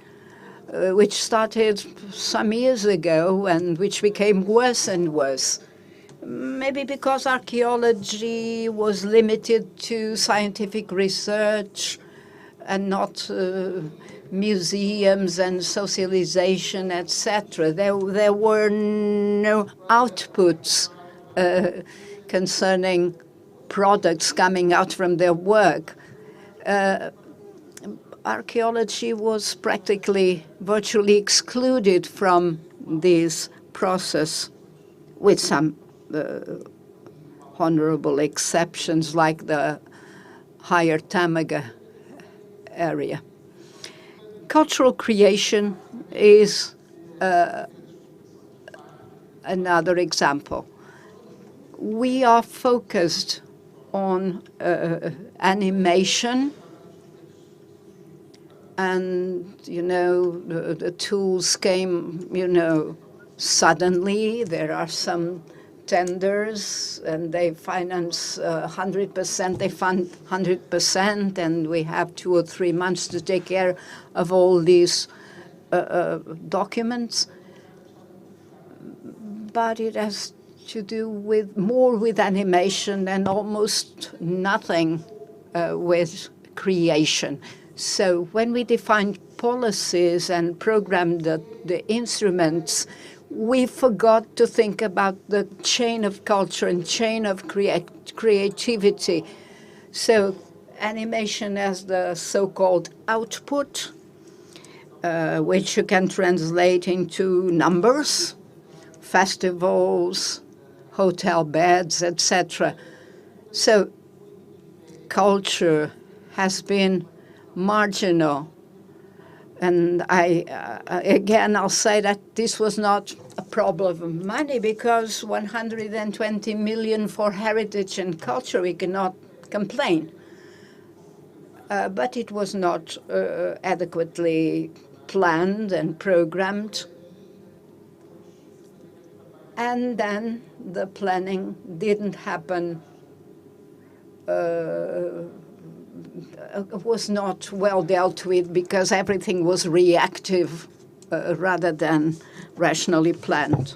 B: which started some years ago and which became worse and worse. Maybe because archaeology was limited to scientific research and not museums and socialization, etc. There were no outputs concerning products coming out from their work. Archaeology was practically, virtually excluded from this process, with some honorable exceptions like the Higher Tamaga area. Cultural creation is another example. We are focused on animation, and, the tools came, suddenly. There are some tenders, and they finance 100%, they fund 100%, and we have 2 or 3 months to take care of all these documents. But it has to do more with animation and almost nothing with creation. So when we defined policies and programmed the instruments, we forgot to think about the chain of culture and chain of creativity. So animation as the so-called output, which you can translate into numbers, festivals, hotel beds, etc. So culture has been marginal. And again, I'll say that this was not a problem of money, because 120 million for heritage and culture, we cannot complain. But it was not adequately planned and programmed. And then the planning didn't happen, was not well dealt with, because everything was reactive rather than rationally planned.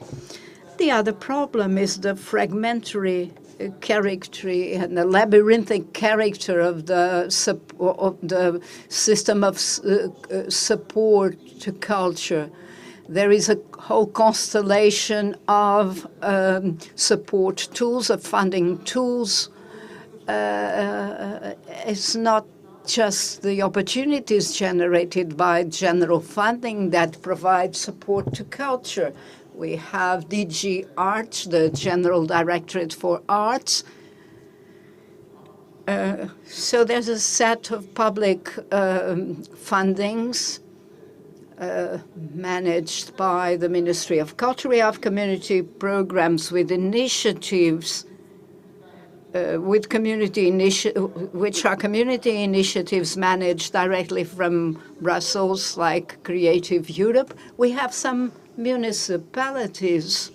B: The other problem is the fragmentary character and the labyrinthic character of the system of support to culture. There is a whole constellation of support tools, of funding tools. It's not just the opportunities generated by general funding that provide support to culture. We have DG Arts, the General Directorate for Arts. So there's a set of public fundings managed by the Ministry of Culture. We have community programs with initiatives, which are community initiatives managed directly from Brussels, like Creative Europe. We have some municipalities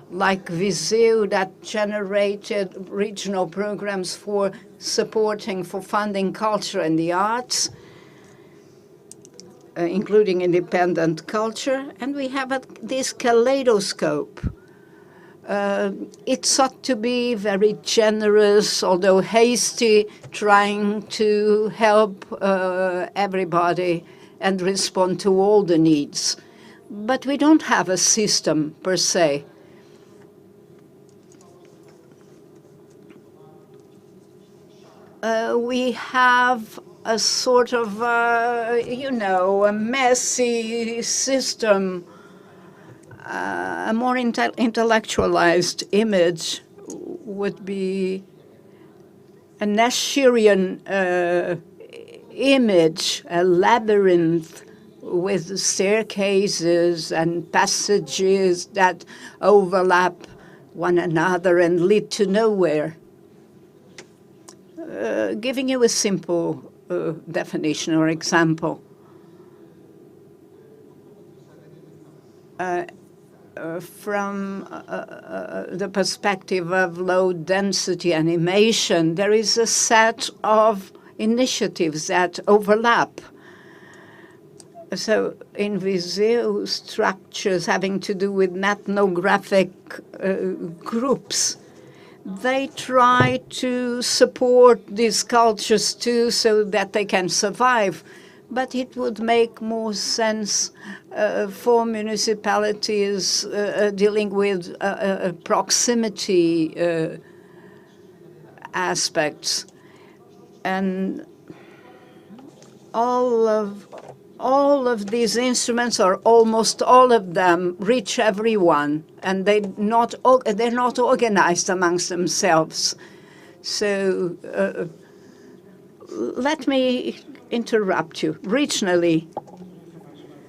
B: like Viseu, that generated regional programs for funding culture and the arts, including independent culture. And we have this kaleidoscope. It sought to be very generous, although hasty, trying to help everybody and respond to all the needs. But we don't have a system per se. We have a sort of, a messy system. A more intellectualized image would be an Assyrian image, a labyrinth with staircases and passages that overlap one another and lead to nowhere. Giving you a simple definition or example. From the perspective of low-density animation, there is a set of initiatives that overlap. So in Viseu, structures having to do with ethnographic groups, they try to support these cultures too so that they can survive. But it would make more sense for municipalities dealing with proximity aspects. And all of these instruments, or almost all of them, reach everyone, and they're not organized amongst themselves. So let me interrupt you. Regionally,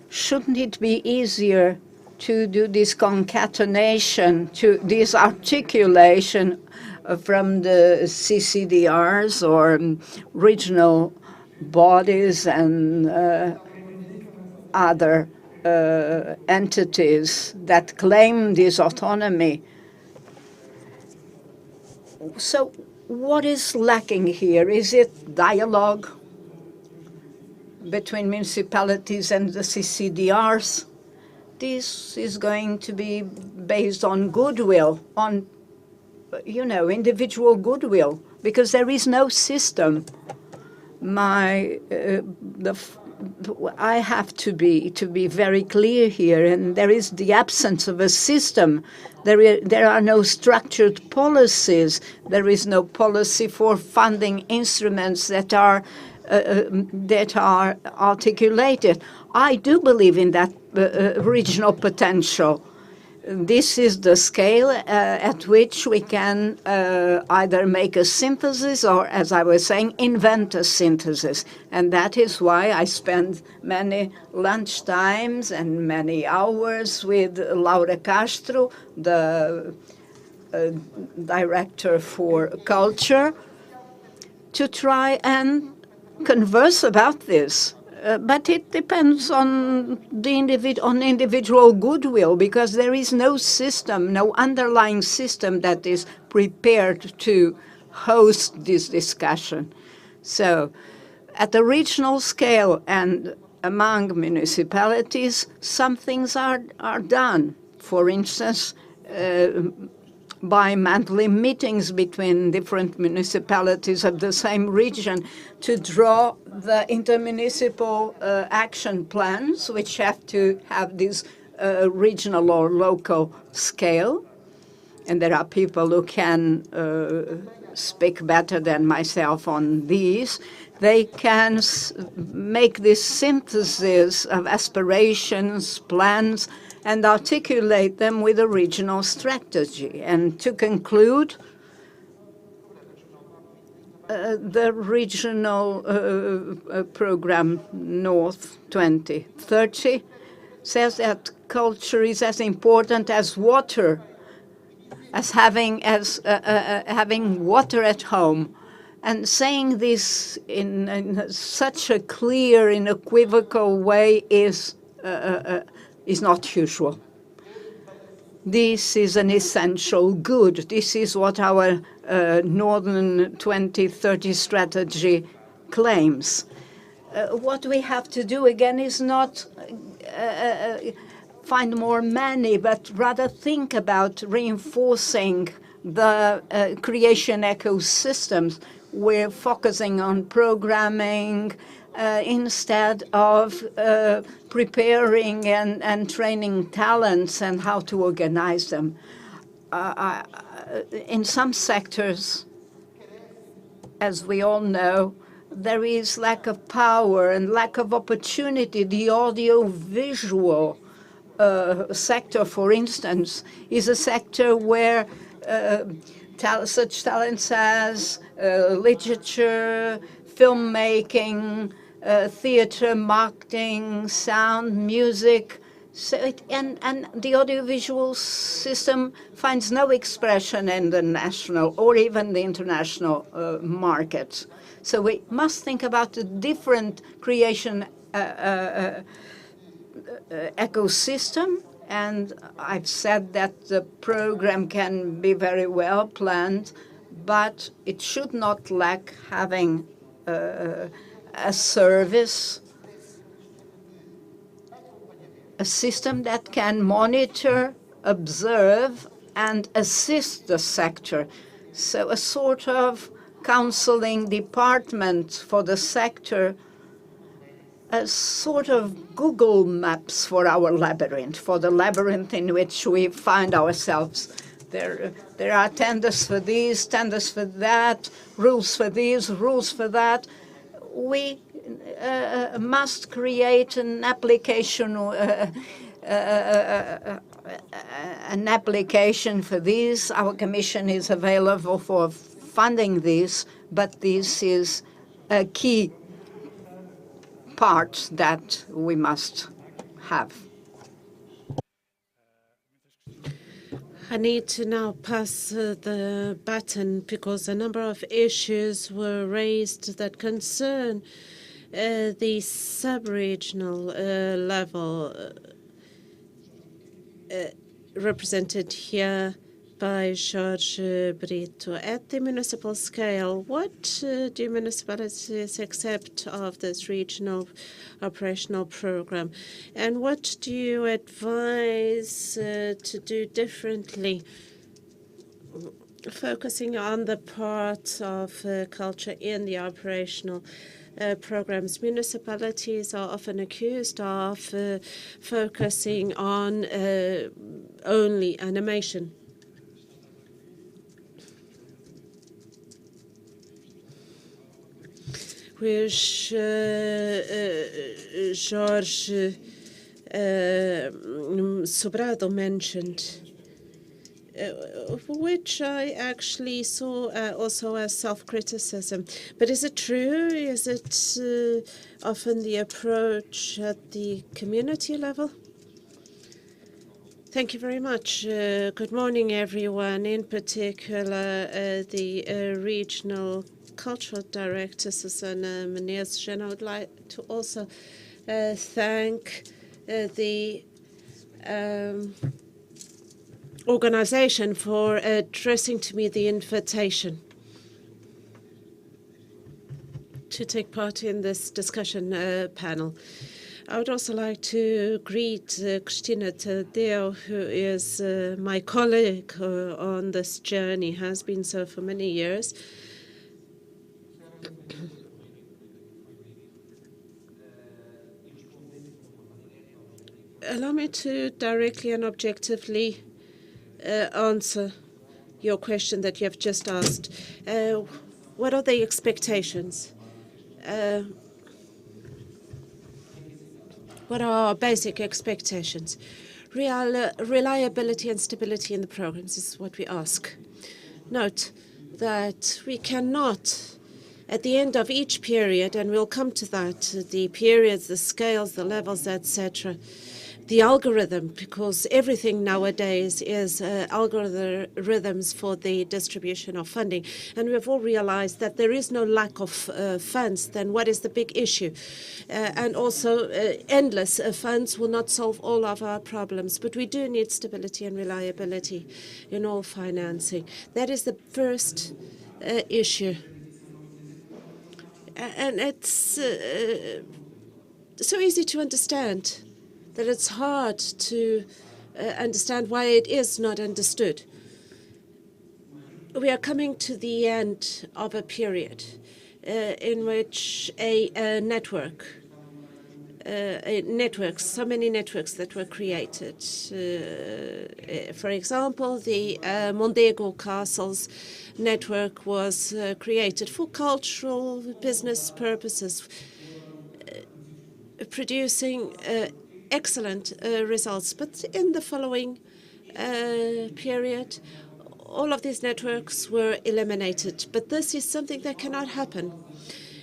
B: shouldn't it be easier to do this concatenation, to this articulation from the CCDRs or regional bodies and other entities that claim this autonomy? So what is lacking here? Is it dialogue between municipalities and the CCDRs? This is going to be based on goodwill, on, individual goodwill, because there is no system. I have to be very clear here, and there is the absence of a system. There are no structured policies. There is no policy for funding instruments that are articulated. I do believe in that regional potential. This is the scale at which we can either make a synthesis or, as I was saying, invent a synthesis. And that is why I spend many lunchtimes and many hours with Laura Castro, the director for culture, to try and converse about this. But it depends on the individual goodwill, because there is no system, no underlying system that is prepared to host this discussion. So at the regional scale and among municipalities, some things are done. For instance, bi-monthly meetings between different municipalities of the same region to draw the intermunicipal action plans, which have to have this regional or local scale. And there are people who can speak better than myself on these. They can make this synthesis of aspirations, plans, and articulate them with a regional strategy. And to conclude, the regional program North 2030 says that culture is as important as water, as having water at home. And saying this in such a clear, unequivocal way is not usual. This is an essential good. This is what our Northern 2030 strategy claims. What we have to do again is not find more money, but rather think about reinforcing the creation ecosystems. We're focusing on programming instead of preparing and training talents and how to organize them. In some sectors, as we all know, there is lack of power and lack of opportunity. The audio-visual sector, for instance, is a sector where such talents as literature, filmmaking, theater, marketing, sound, music, and the audiovisual system finds no expression in the national or even the international markets. So we must think about the different creation ecosystem. And I've said that the program can be very well planned, but it should not lack having a service, a system that can monitor, observe, and assist the sector. So a sort of counseling department for the sector, a sort of Google Maps for our labyrinth, for the labyrinth in which we find ourselves. There are tenders for this, tenders for that, rules for this, rules for that. We must create an application for this. Our commission is available for funding this, but this is a key part that we must have.
C: I need to now pass the baton because a number of issues were raised that concern the sub-regional level represented here by Jorge Brito. At the municipal scale, what do municipalities accept of this regional operational program? And what do you advise to do differently, focusing on the part of culture in the operational programs? Municipalities are often accused of focusing on only animation. Which Jorge Sobrado mentioned, which I actually saw also as self-criticism. But is it true? Is it often the approach at the community level? Thank you very much. Good morning, everyone. In particular, the regional cultural director, Susanna Menez, and I would like to also thank the organization for addressing to me the invitation to take part in this discussion panel. I would also like to greet Cristina Tadeo, who is my colleague on this journey, has been so for many years. Allow me to directly and objectively answer your question that you have just asked. What are the expectations? What are our basic expectations? Reliability and stability in the programs is what we ask. Note that we cannot, at the end of each period, and we'll come to that, the periods, the scales, the levels, etc., the algorithm, because everything nowadays is algorithms for the distribution of funding. And we've all realized that there is no lack of funds. Then what is the big issue? And also, endless funds will not solve all of our problems. But we do need stability and reliability in all financing. That is the first issue. And it's so easy to understand that it's hard to understand why it is not understood. We are coming to the end of a period in which networks, so many networks that were created. For example, the Mondego Castles network was created for cultural business purposes, producing excellent results. But in the following period, all of these networks were eliminated. But this is something that cannot happen.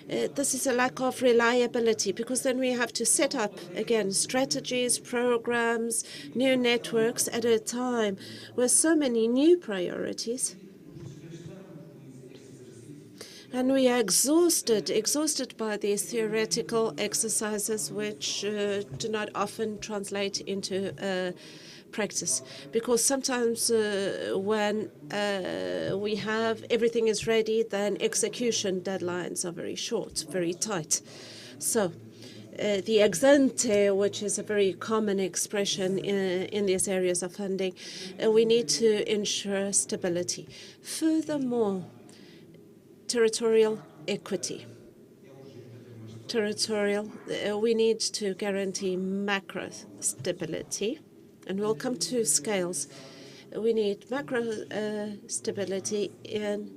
C: This is a lack of reliability, because then we have to set up, again, strategies, programs, new networks at a time with so many new priorities. And we are exhausted by these theoretical exercises which do not often translate into practice. Because sometimes when we have everything is ready, then execution deadlines are very short, very tight. So the ex ante, which is a very common expression in these areas of funding, we need to ensure stability. Furthermore, territorial equity. We need to guarantee macro stability, and we'll come to scales. We need macro stability in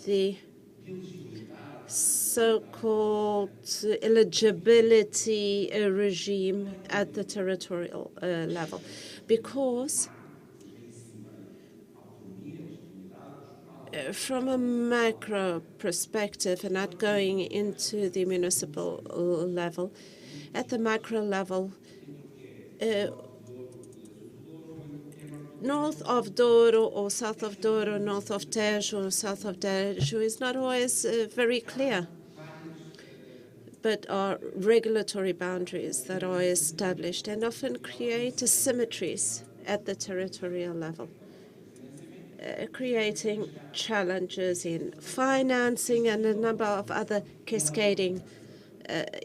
C: the so-called eligibility regime at the territorial level, because from a macro perspective, and not going into the municipal level, at the macro level, north of Douro or south of Douro, north of Tejo or south of Tejo is not always very clear, but are regulatory boundaries that are established and often create asymmetries at the territorial level, creating challenges in financing and a number of other cascading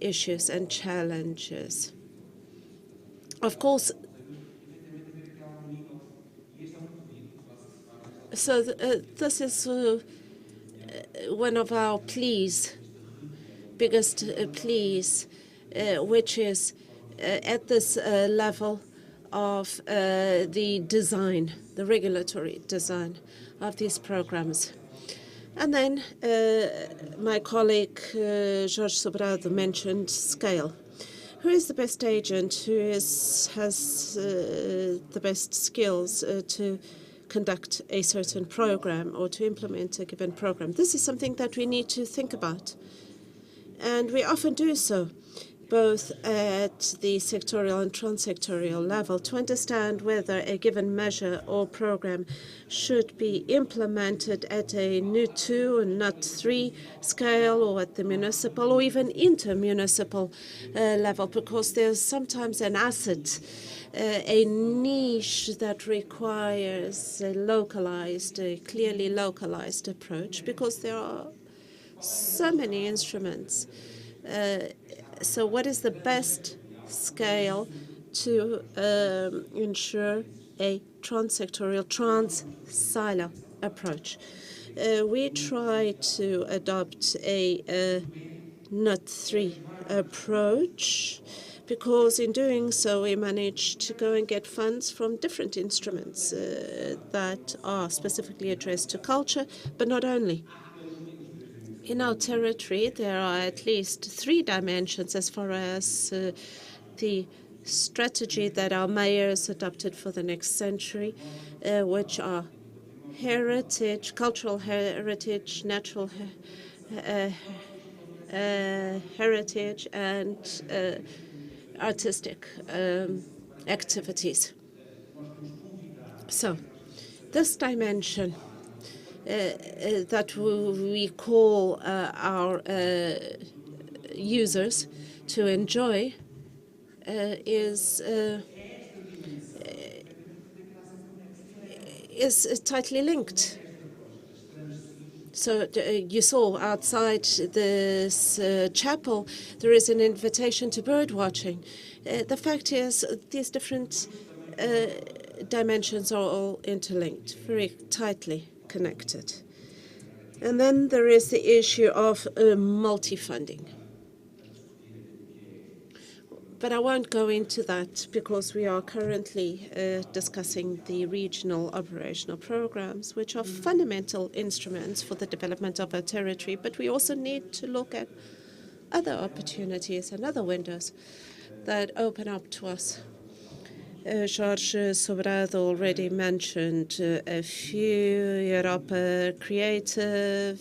C: issues and challenges. Of course, so this is one of our biggest pleas, which is at this level of the design, the regulatory design of these programs. And then my colleague Jorge Sobrado mentioned scale. Who is the best agent? Who has the best skills to conduct a certain program or to implement a given program? This is something that we need to think about. And we often do so, both at the sectorial and transsectorial level, to understand whether a given measure or program should be implemented at a NUT 2 and NUT 3 scale, or at the municipal or even intermunicipal level, because there's sometimes an asset, a niche that requires a clearly localized approach, because there are so many instruments. So what is the best scale to ensure a transsectorial, trans-silo approach? We try to adopt a NUT 3 approach, because in doing so we managed to go and get funds from different instruments that are specifically addressed to culture, but not only. In our territory, there are at least 3 dimensions as far as the strategy that our mayors adopted for the next century, which are heritage, cultural heritage, natural heritage, and artistic activities. So this dimension that we call our users to enjoy is tightly linked. So you saw outside this chapel, there is an invitation to bird watching. The fact is, these different dimensions are all interlinked, very tightly connected. And then there is the issue of multi-funding. But I won't go into that because we are currently discussing the regional operational programs, which are fundamental instruments for the development of our territory. But we also need to look at other opportunities and other windows that open up to us. Jorge Sobrado already mentioned a few: Europa Creative,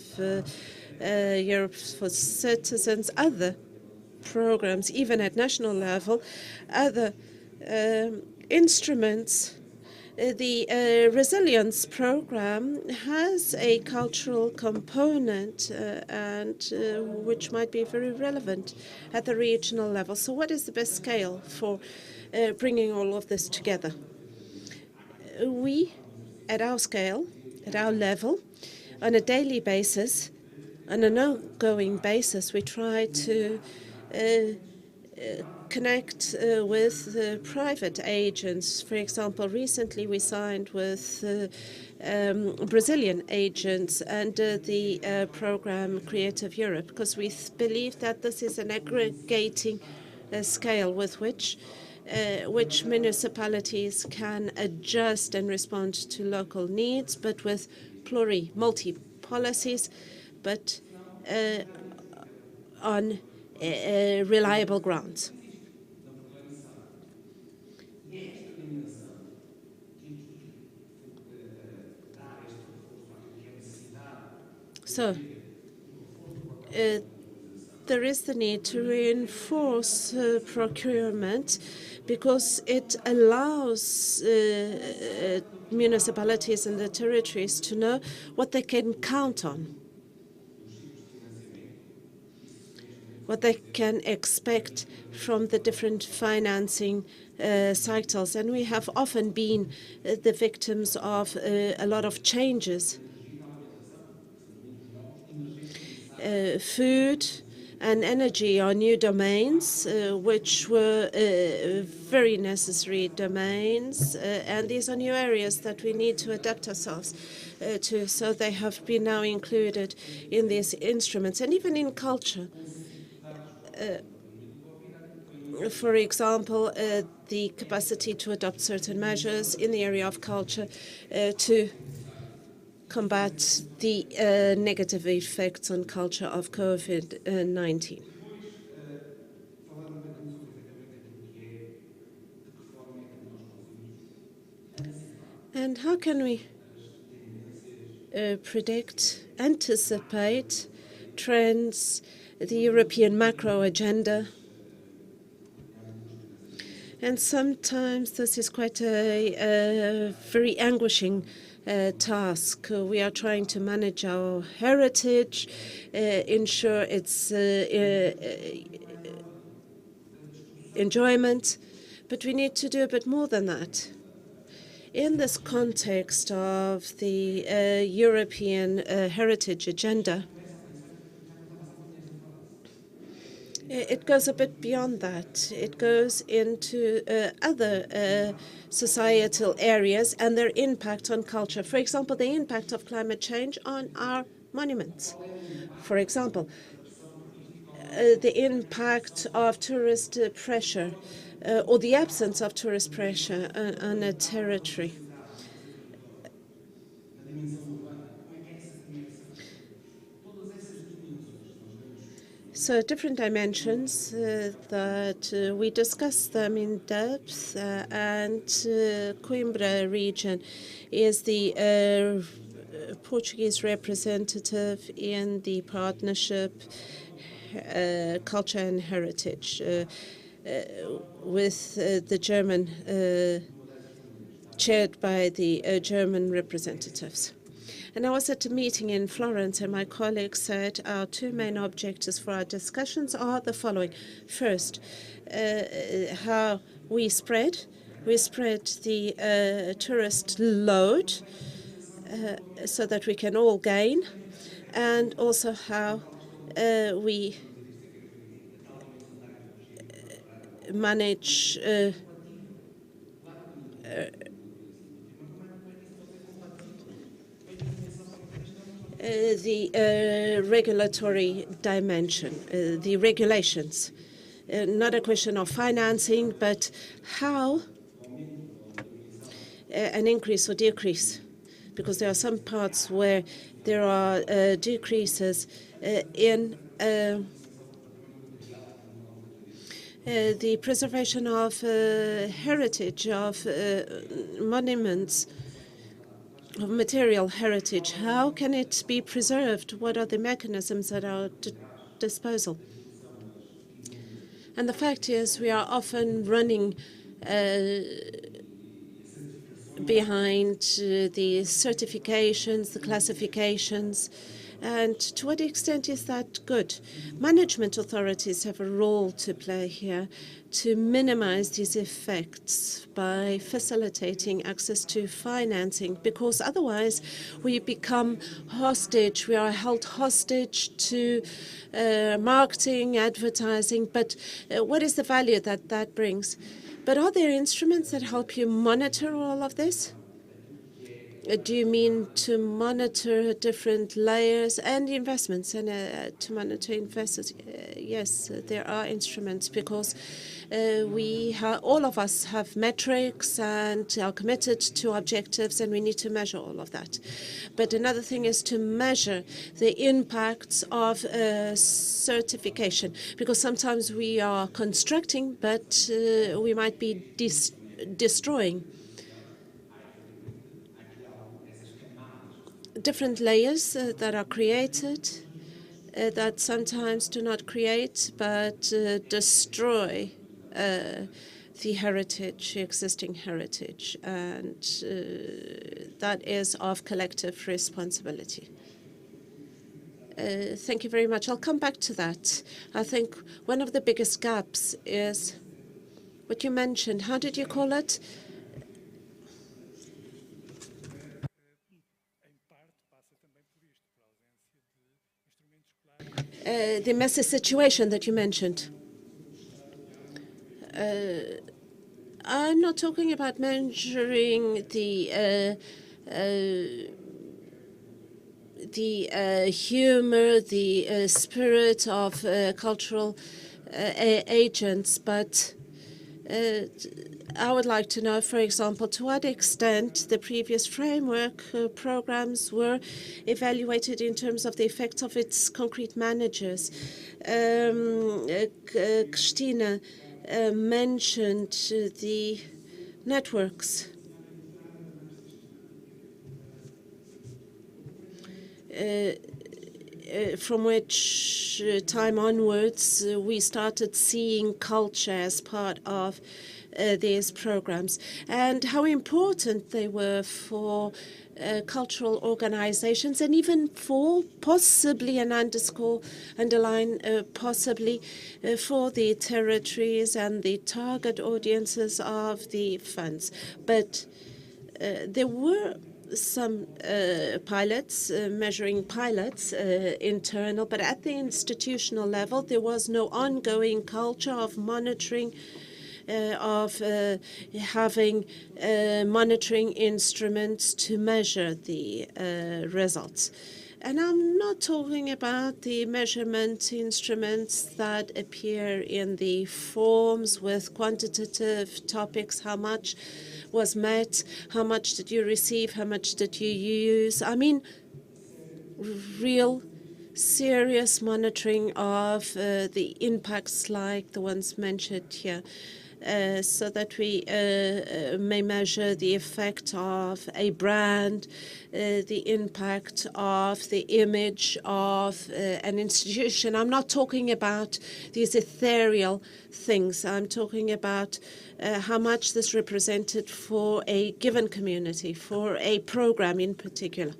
C: Europe for Citizens, other programs, even at national level, other instruments. The resilience program has a cultural component and which might be very relevant at the regional level. So what is the best scale for bringing all of this together? We, at our scale, at our level, on a daily basis, on an ongoing basis, we try to connect with private agents. For example, recently we signed with Brazilian agents under the program Creative Europe, because we believe that this is an aggregating scale with which municipalities can adjust and respond to local needs, but with multi-policies, but on reliable grounds. So there is the need to reinforce procurement because it allows municipalities and the territories to know what they can count on, what they can expect from the different financing cycles. And we have often been the victims of a lot of changes. Food and energy are new domains, which were very necessary domains, and these are new areas that we need to adapt ourselves to. So they have been now included in these instruments, and even in culture. For example, the capacity to adopt certain measures in the area of culture to combat the negative effects on culture of COVID-19. And how can we predict, anticipate trends, the European macro agenda? And sometimes this is quite a very anguishing task. We are trying to manage our heritage, ensure its enjoyment, but we need to do a bit more than that. In this context of the European heritage agenda, it goes a bit beyond that. It goes into other societal areas and their impact on culture. For example, the impact of climate change on our monuments. For example, the impact of tourist pressure or the absence of tourist pressure on a territory. So different dimensions that we discussed them in depth, and Coimbra region is the Portuguese representative in the partnership Culture and Heritage. with the German, chaired by the German representatives. And I was at a meeting in Florence, and my colleague said our two main objectives for our discussions are the following. First, how we spread the tourist load so that we can all gain, and also how we manage the regulatory dimension, the regulations. Not a question of financing, but how an increase or decrease, because there are some parts where there are decreases in the preservation of heritage, of monuments, of material heritage. How can it be preserved? What are the mechanisms at our disposal? And the fact is, we are often running behind the certifications, the classifications. And to what extent is that good? Management authorities have a role to play here to minimize these effects by facilitating access to financing, because otherwise we become hostage. We are held hostage to marketing, advertising. But what is the value that that brings? But are there instruments that help you monitor all of this? Do you mean to monitor different layers and investments, and to monitor investors? Yes, there are instruments, because all of us have metrics and are committed to objectives, and we need to measure all of that. But another thing is to measure the impacts of certification, because sometimes we are constructing, but we might be destroying. Different layers that are created that sometimes do not create but destroy the heritage, existing heritage, and that is of collective responsibility. Thank you very much. I'll come back to that. I think one of the biggest gaps is what you mentioned. How did you call it? The messy situation that you mentioned. I'm not talking about measuring the humor, the spirit of cultural agents, but I would like to know, for example, to what extent the previous framework programs were evaluated in terms of the effect of its concrete managers. Christina mentioned the networks. From which time onwards we started seeing culture as part of these programs, and how important they were for cultural organizations, and even for possibly, and underline possibly, for the territories and the target audiences of the funds. But there were some pilots, measuring pilots, internal, but at the institutional level, there was no ongoing culture of monitoring, of having monitoring instruments to measure the results. And I'm not talking about the measurement instruments that appear in the forms with quantitative topics, how much was met, how much did you receive, how much did you use. I mean, real serious monitoring of the impacts like the ones mentioned here. so that we may measure the effect of a brand, the impact of the image of an institution. I'm not talking about these ethereal things. I'm talking about how much this represented for a given community, for a program in particular.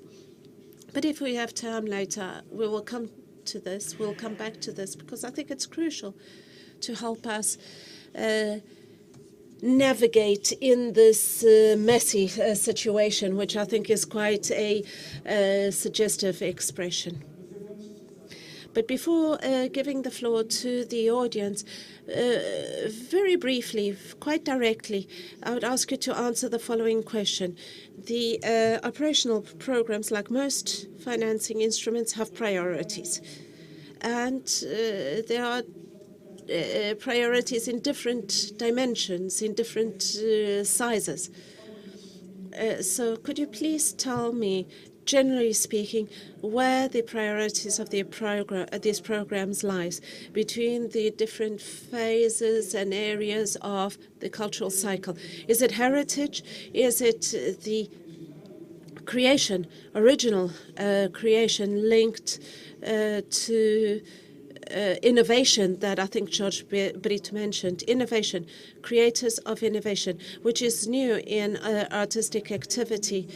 C: But if we have time later, we will come to this. We'll come back to this because I think it's crucial to help us navigate in this messy situation, which I think is quite a suggestive expression. But before giving the floor to the audience, very briefly, quite directly, I would ask you to answer the following question. The operational programs, like most financing instruments, have priorities. And there are priorities in different dimensions, in different sizes. So could you please tell me, generally speaking, where the priorities of these programs lies between the different phases and areas of the cultural cycle? Is it heritage? Is it the creation, original creation linked to innovation that I think George Brito mentioned, innovation, creators of innovation, which is new in artistic activity,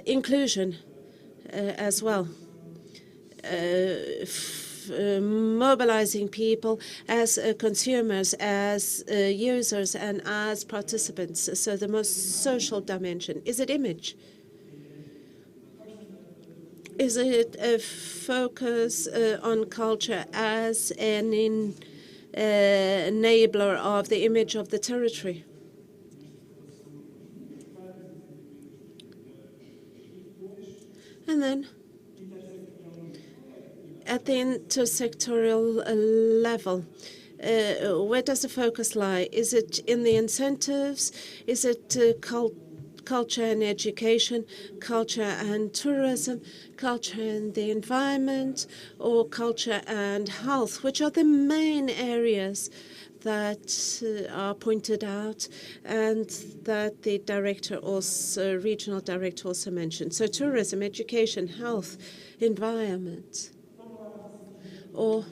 C: inclusion as well, mobilizing people as consumers, as users, and as participants. So the most social dimension. Is it image? Is it a focus on culture as an enabler of the image of the territory? And then, at the intersectoral level, where does the focus lie? Is it in the incentives? Is it culture and education, culture and tourism, culture and the environment, or culture and health, which are the main areas that are pointed out and that the regional director also mentioned? So tourism, education, health, environment. Or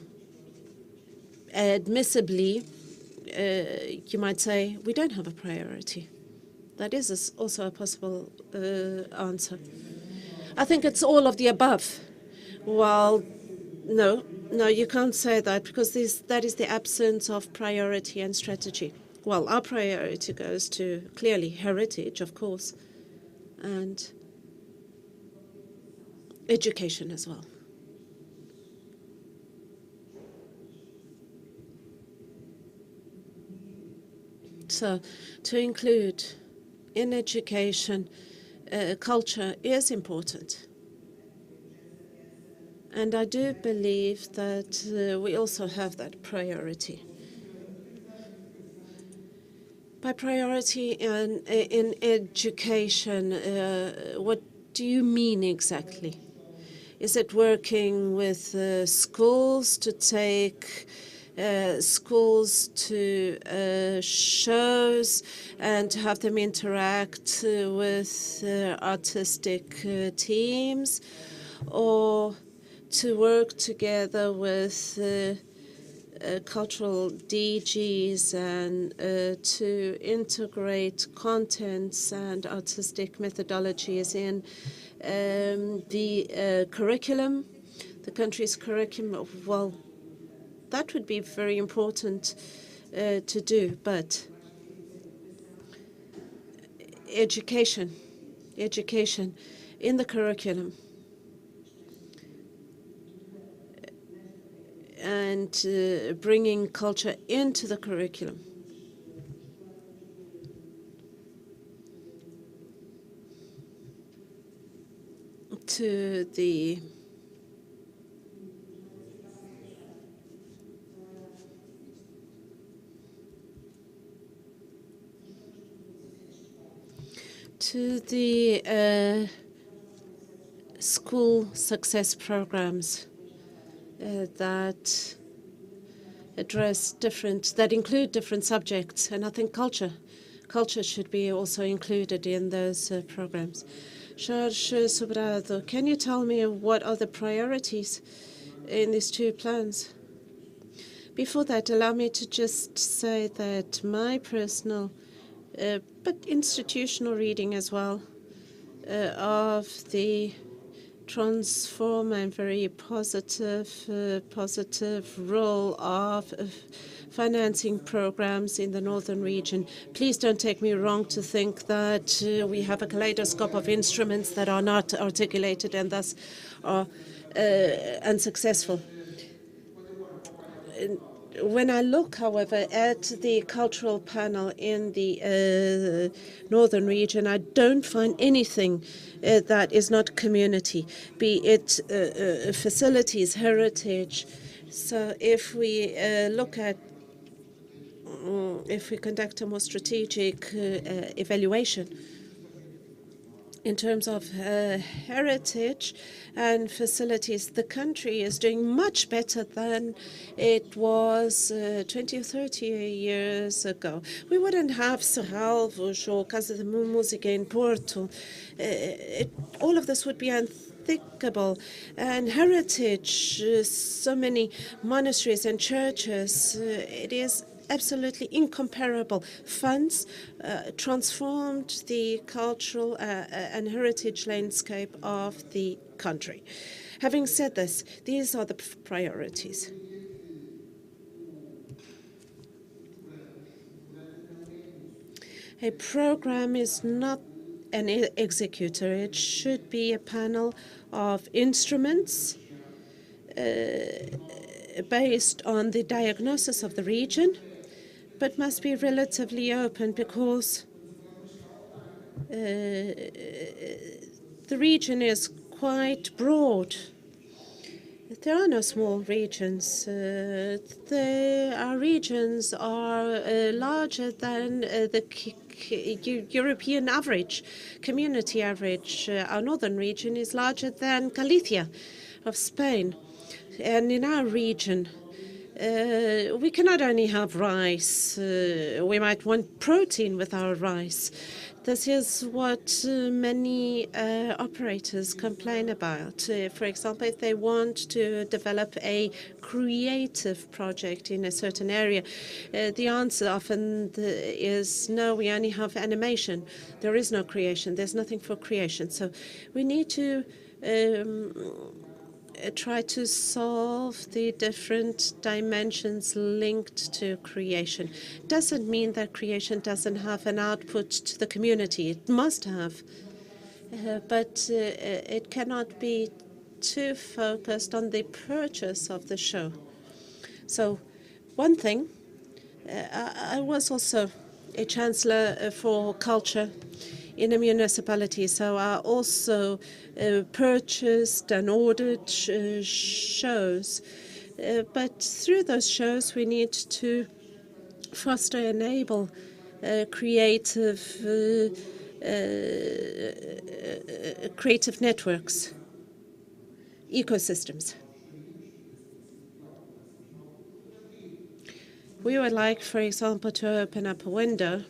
C: admissibly, you might say, we don't have a priority. That is also a possible answer. I think it's all of the above. Well, no, you can't say that because that is the absence of priority and strategy. Well, our priority goes to, clearly, heritage, of course, and education as well. So, to include in education, culture is important. And I do believe that we also have that priority. By priority in education, what do you mean exactly? Is it working with schools to take schools to shows and to have them interact with artistic teams, or to work together with cultural DGs and to integrate contents and artistic methodologies in the curriculum, the country's curriculum? Well, that would be very important to do, but education in the curriculum and bringing culture into the curriculum. To the school success programs that that include different subjects. And I think culture should be also included in those programs. Jorge Sobrado, can you tell me what are the priorities in these two plans? Before that, allow me to just say that my personal but institutional reading as well of the transform and very positive role of financing programs in the northern region. Please don't take me wrong to think that we have a kaleidoscope of instruments that are not articulated and thus are unsuccessful. When I look, however, at the cultural panel in the northern region, I don't find anything that is not community, be it facilities, heritage. So if we if we conduct a more strategic evaluation in terms of heritage and facilities, the country is doing much better than it was 20 or 30 years ago. We wouldn't have Serralvos or Casa de Música in Porto. All of this would be unthinkable. And heritage, so many monasteries and churches, it is absolutely incomparable. Funds transformed the cultural and heritage landscape of the country. Having said this, these are the priorities. A program is not an executor. It should be a panel of instruments based on the diagnosis of the region, but must be relatively open because the region is quite broad. There are no small regions. Our regions are larger than the European average, community average. Our northern region is larger than Galicia of Spain. And in our region, we cannot only have rice, we might want protein with our rice. This is what many operators complain about. For example, if they want to develop a creative project in a certain area, the answer often is no, we only have animation. There is no creation. There's nothing for creation. So we need to try to solve the different dimensions linked to creation. Doesn't mean that creation doesn't have an output to the community. It must have. But it cannot be too focused on the purchase of the show. So one thing, I was also a chancellor for culture in a municipality, so I also purchased and ordered shows. But through those shows, we need to foster, enable creative networks, ecosystems. We would like, for example, to open up a window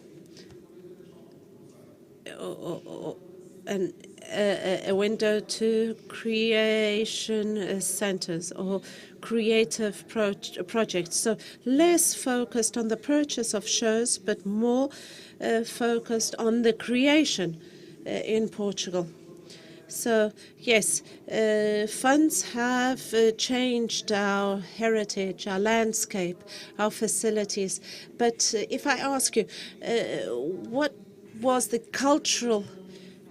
C: a window to creation centers or creative projects. So less focused on the purchase of shows, but more focused on the creation in Portugal. So yes, funds have changed our heritage, our landscape, our facilities. But if I ask you, what was the cultural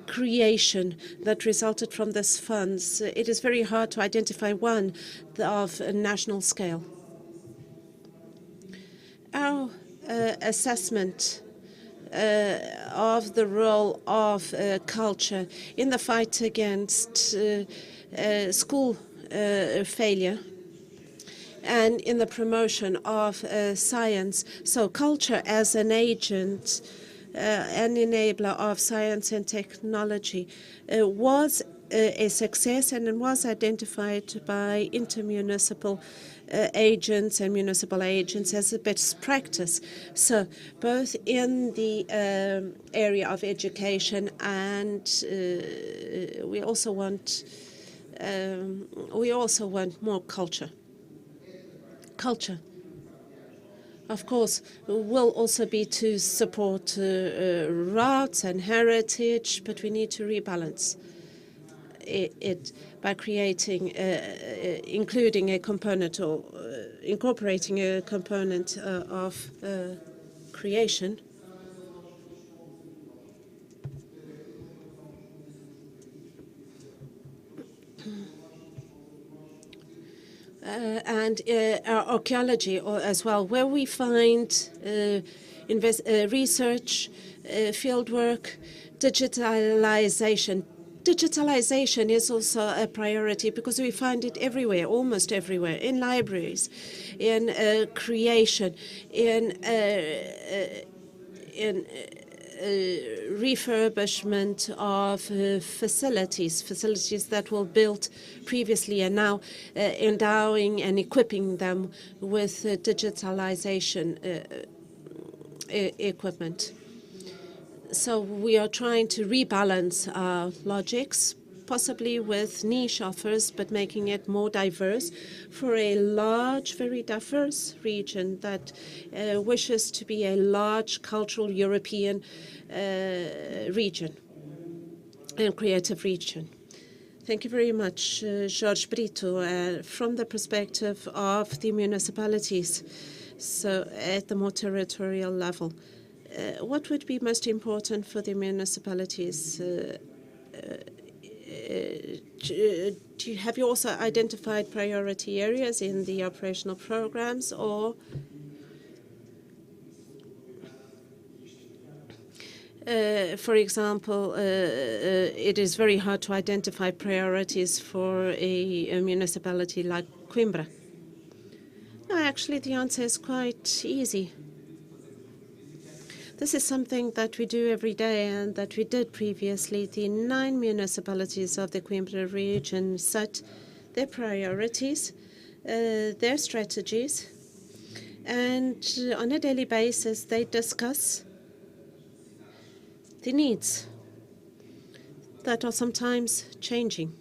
C: creation that resulted from these funds? It is very hard to identify one of a national scale. Our assessment of the role of culture in the fight against school failure and in the promotion of science. So culture as an agent, an enabler of science and technology, was a success, and it was identified by intermunicipal agents and municipal agents as a best practice. So both in the area of education, and we also want more culture. Culture, of course, will also be to support routes and heritage, but we need to rebalance it by creating, including a component or incorporating a component of creation. And archaeology as well, where we find research, fieldwork, digitalization. Digitalization is also a priority because we find it everywhere, almost everywhere, in libraries, in creation, in refurbishment of facilities that were built previously, and now endowing and equipping them with digitalization equipment. So we are trying to rebalance our logics, possibly with niche offers, but making it more diverse for a large, very diverse region that wishes to be a large cultural European region and creative region. Thank you very much, Jorge Brito. From the perspective of the municipalities, so at the more territorial level, what would be most important for the municipalities? Have you also identified priority areas in the operational programs, or for example, it is very hard to identify priorities for a municipality like Coimbra? No, actually, the answer is quite easy. This is something that we do every day and that we did previously. The 9 municipalities of the Coimbra region set their priorities, their strategies, and on a daily basis they discuss the needs that are sometimes changing.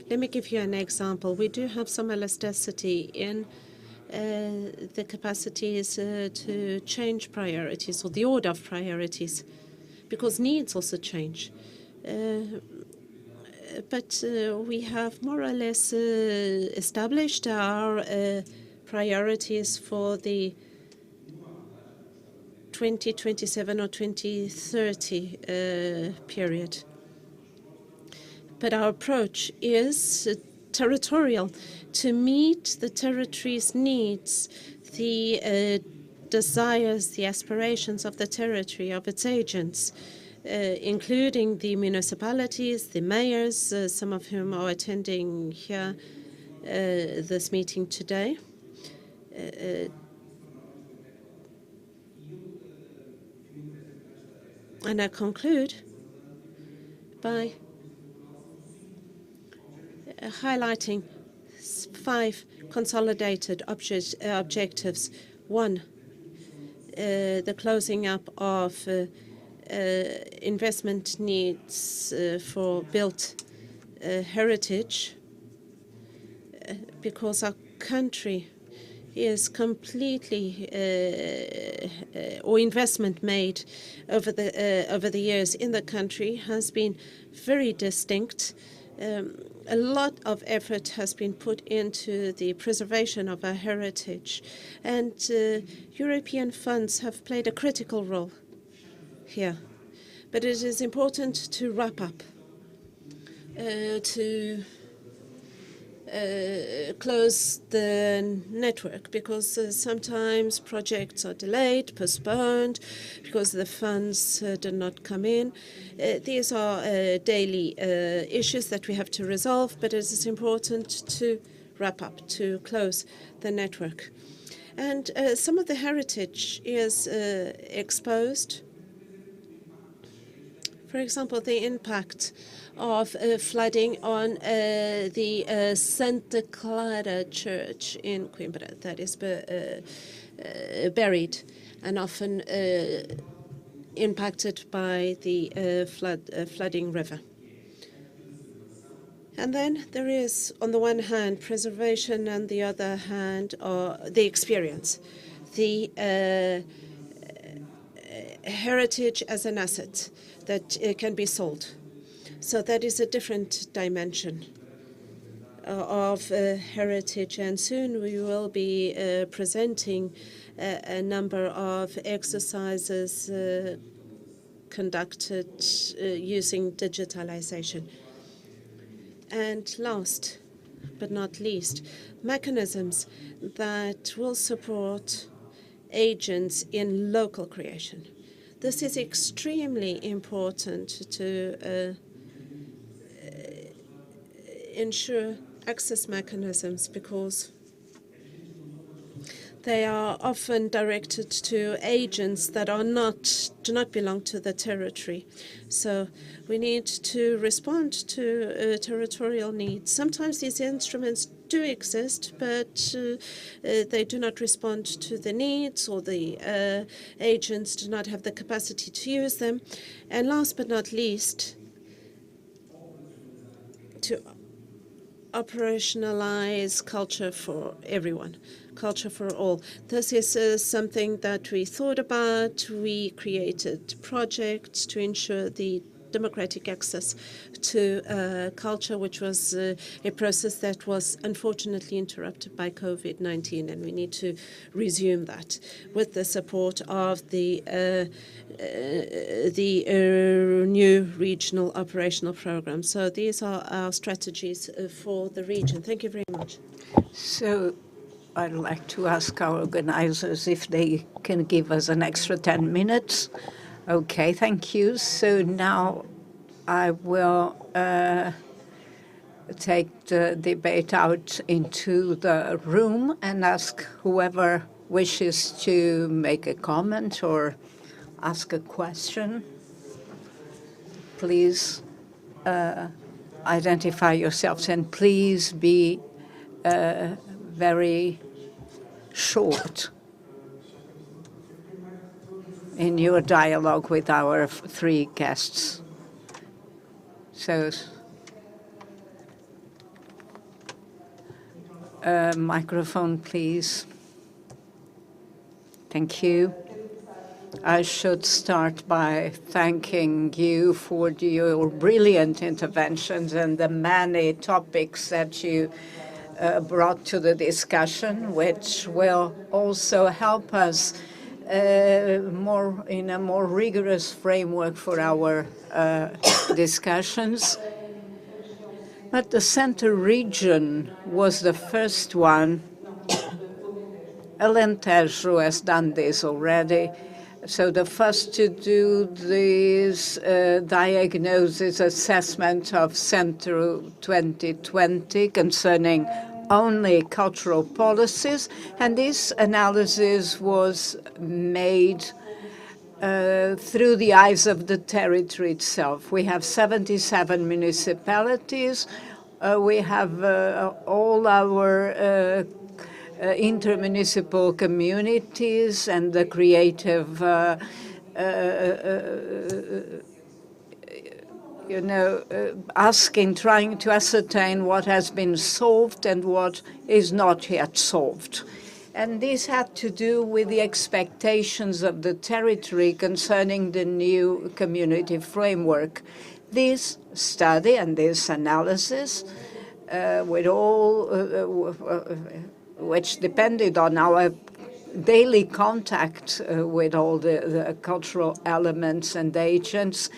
C: Let me give you an example. We do have some elasticity in the capacities to change priorities, or the order of priorities, because needs also change. But we have more or less established our priorities for the 2027 or 2030 period. But our approach is territorial, to meet the territory's needs, the desires, the aspirations of the territory, of its agents, including the municipalities, the mayors, some of whom are attending here this meeting today. And I conclude by highlighting 5 consolidated objectives. 1, the closing up of investment needs for built heritage, because our country is completely, or investment made over the years in the country has been very distinct. A lot of effort has been put into the preservation of our heritage, and European funds have played a critical role here. But it is important to wrap up, to close the network, because sometimes projects are delayed, postponed, because the funds do not come in. These are daily issues that we have to resolve, but it is important to wrap up, to close the network. And some of the heritage is exposed. For example, the impact of flooding on the Santa Clara Church in Coimbra that is buried and often impacted by the flooding river. And then there is, on the one hand, preservation, and the other hand, the experience, the heritage as an asset that can be sold. So that is a different dimension of heritage, and soon we will be presenting a number of exercises conducted using digitalization. And last but not least, mechanisms that will support agents in local creation. This is extremely important to ensure access mechanisms, because they are often directed to agents that do not belong to the territory. So we need to respond to territorial needs. Sometimes these instruments do exist, but they do not respond to the needs, or the agents do not have the capacity to use them. And last but not least, to operationalize culture for everyone, culture for all. This is something that we thought about. We created projects to ensure the democratic access to culture, which was a process that was unfortunately interrupted by COVID-19, and we need to resume that with the support of the new regional operational program. So these are our strategies for the region. Thank you very much.
B: So I'd like to ask our organizers if they can give us an extra 10 minutes. Okay, thank you. So now I will take the debate out into the room and ask whoever wishes to make a comment or ask a question. Please identify yourselves, and please be very short in your dialogue with our three guests. So, microphone, please. Thank you. I should start by thanking you for your brilliant interventions and the many topics that you brought to the discussion, which will also help us in a more rigorous framework for our discussions. But the Centro region was the first one. Alentejo has done this already. So the first to do this diagnosis assessment of Centro 2020 concerning only cultural policies, and this analysis was made through the eyes of the territory itself. We have 77 municipalities. We have all our intermunicipal communities and the creative trying to ascertain what has been solved and what is not yet solved. And this had to do with the expectations of the territory concerning the new community framework. This study and this analysis, which depended on our daily contact with all the cultural elements and agents,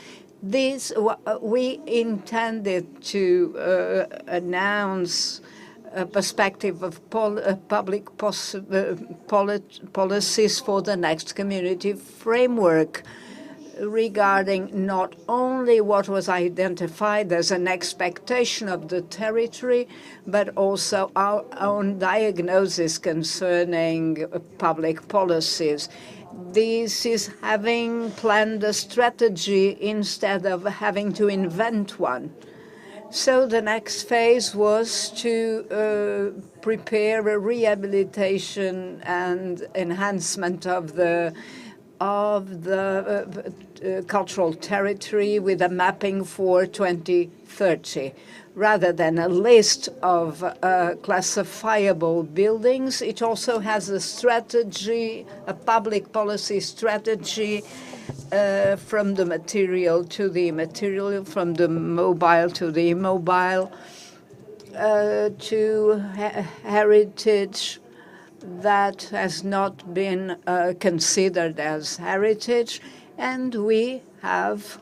B: we intended to announce a perspective of public policies for the next community framework, regarding not only what was identified as an expectation of the territory, but also our own diagnosis concerning public policies. This is having planned a strategy instead of having to invent one. So the next phase was to prepare a rehabilitation and enhancement of the cultural territory with a mapping for 2030. Rather than a list of classifiable buildings, it also has a strategy, a public policy strategy from the material to the immaterial, from the mobile to the immobile, to heritage that has not been considered as heritage, and we have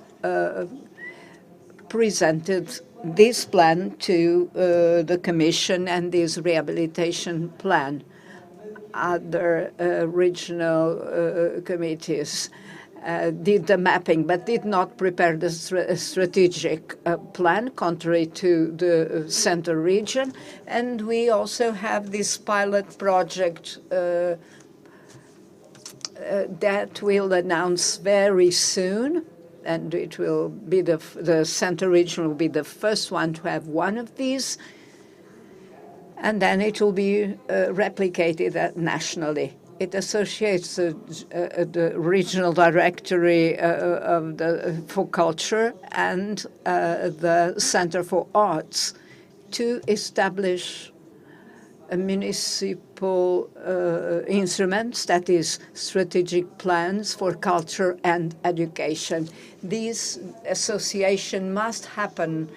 B: presented this plan to the Commission and this rehabilitation plan. Other regional committees did the mapping, but did not prepare the strategic plan, contrary to the Centro region. And we also have this pilot project that we'll announce very soon, and it will be the Centro region will be the first one to have one of these, and then it will be replicated nationally. It associates the regional directory for culture and the Center for Arts to establish a municipal instruments, that is, strategic plans for culture and education. This association must happen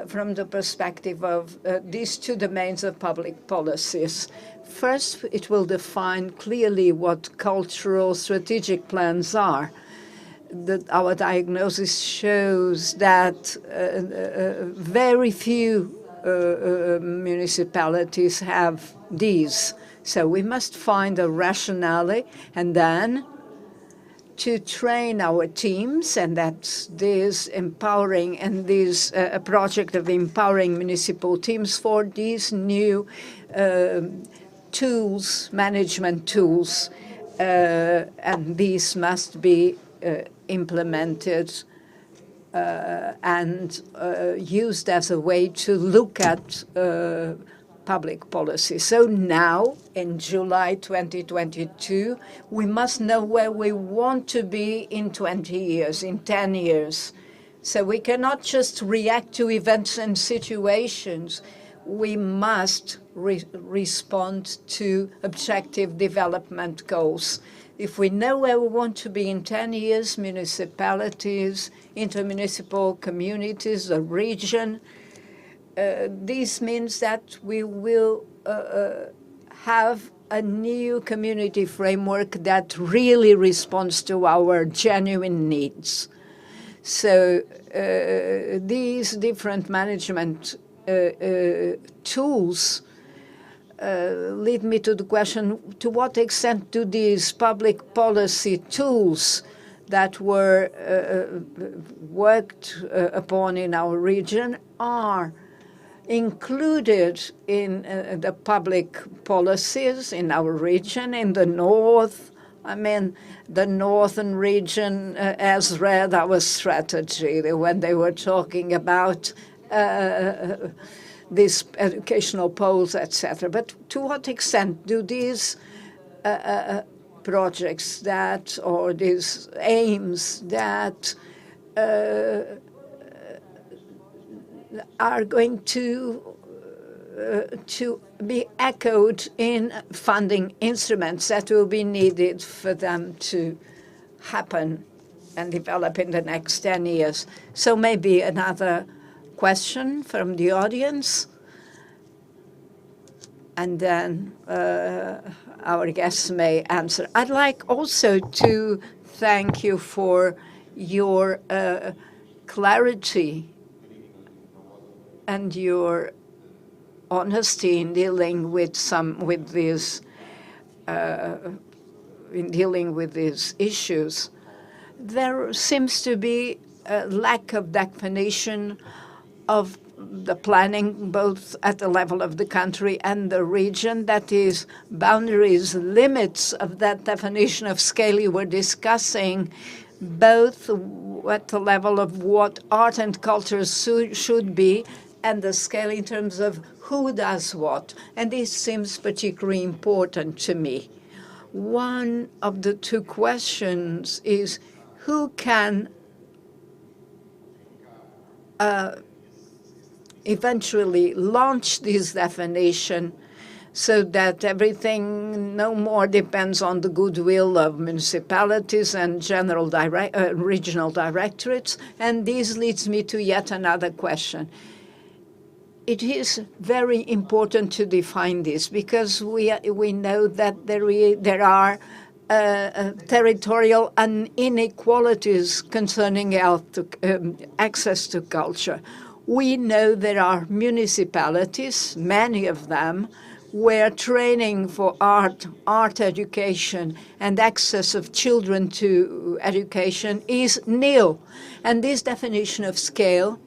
B: from the perspective of these two domains of public policies. First, it will define clearly what cultural strategic plans are. Our diagnosis shows that very few municipalities have these. So we must find a rationale and then to train our teams, and that's this empowering and this project of empowering municipal teams for these new tools, management tools, and these must be implemented and used as a way to look at public policy. So now, in July 2022, we must know where we want to be in 20 years, in 10 years. So we cannot just react to events and situations. We must respond to objective development goals. If we know where we want to be in 10 years, municipalities, intermunicipal communities, the region, this means that we will have a new community framework that really responds to our genuine needs. So these different management tools lead me to the question, to what extent do these public policy tools that were worked upon in our region are included in the public policies in our region, in the north? I mean, the northern region has read our strategy when they were talking about these educational poles, etc. But to what extent do these projects that, or these aims that are going to be echoed in funding instruments that will be needed for them to happen and develop in the next 10 years? So maybe another question from the audience, and then our guests may answer. I'd like also to thank you for your clarity and your honesty in dealing with these issues. There seems to be a lack of definition of the planning, both at the level of the country and the region, that is, boundaries, limits of that definition of scale you were discussing, both at the level of what art and culture should be and the scale in terms of who does what. And this seems particularly important to me. One of the two questions is who can eventually launch this definition so that everything no more depends on the goodwill of municipalities and general regional directorates. And this leads me to yet another question. It is very important to define this because we know that there are territorial inequalities concerning health, access to culture. We know there are municipalities, many of them, where training for art education and access of children to education is nil. And this definition of scale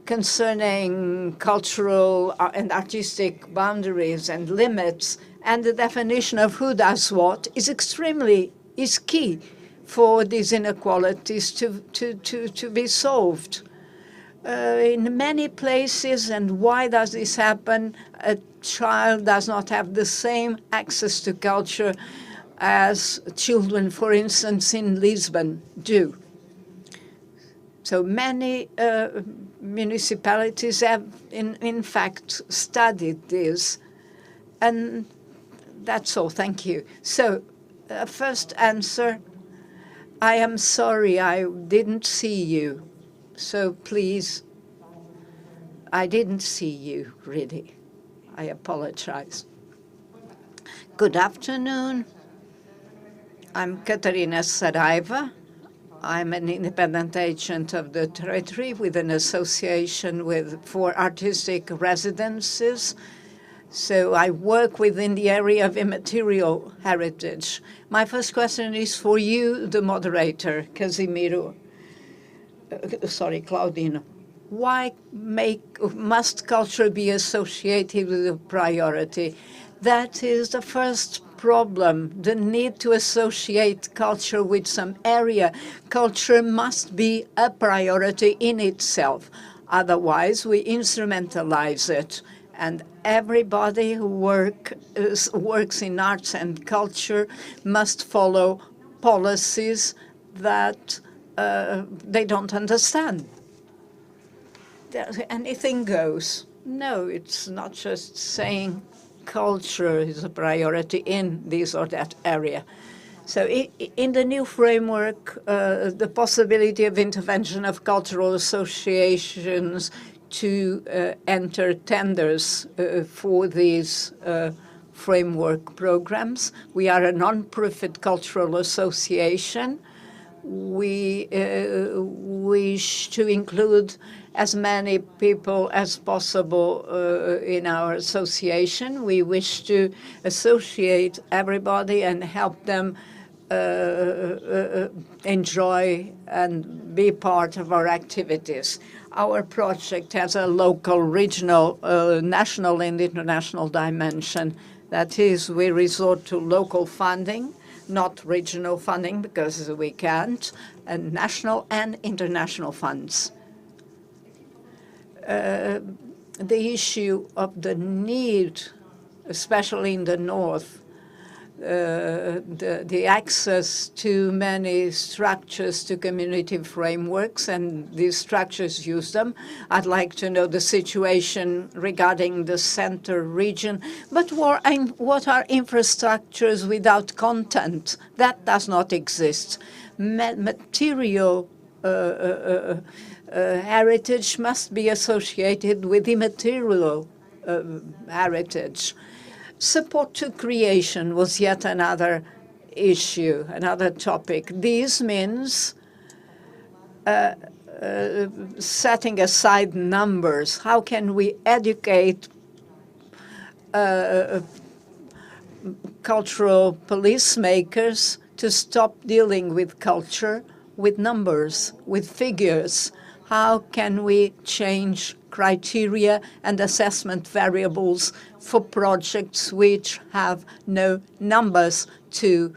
B: concerning cultural and artistic boundaries and limits and the definition of who does what is key for these inequalities to be solved. In many places, and why does this happen? A child does not have the same access to culture as children, for instance, in Lisbon do. So many municipalities have, in fact, studied this. And that's all. Thank you. So first answer, I am sorry I didn't see you. So please, I didn't see you, really. I apologize. Good afternoon. I'm Catarina Saraiva. I'm an independent agent of the territory with an association for artistic residences. So I work within the area of immaterial heritage. My first question is for you, the moderator, Claudino. Why must culture be associated with a priority? That is the first problem, the need to associate culture with some area. Culture must be a priority in itself. Otherwise, we instrumentalize it. And everybody who works in arts and culture must follow policies that they don't understand. Anything goes. No, it's not just saying culture is a priority in this or that area. So in the new framework, the possibility of intervention of cultural associations to enter tenders for these framework programs. We are a non-profit cultural association. We wish to include as many people as possible in our association. We wish to associate everybody and help them enjoy and be part of our activities. Our project has a local, regional, national, and international dimension. That is, we resort to local funding, not regional funding, because we can't, and national and international funds. The issue of the need, especially in the north, the access to many structures to community frameworks, and these structures use them. I'd like to know the situation regarding the Centro region. But what are infrastructures without content? That does not exist. Material heritage must be associated with immaterial heritage. Support to creation was yet another issue, another topic. This means setting aside numbers. How can we educate cultural policymakers to stop dealing with culture, with numbers, with figures? how can we change criteria and assessment variables for projects which have no numbers to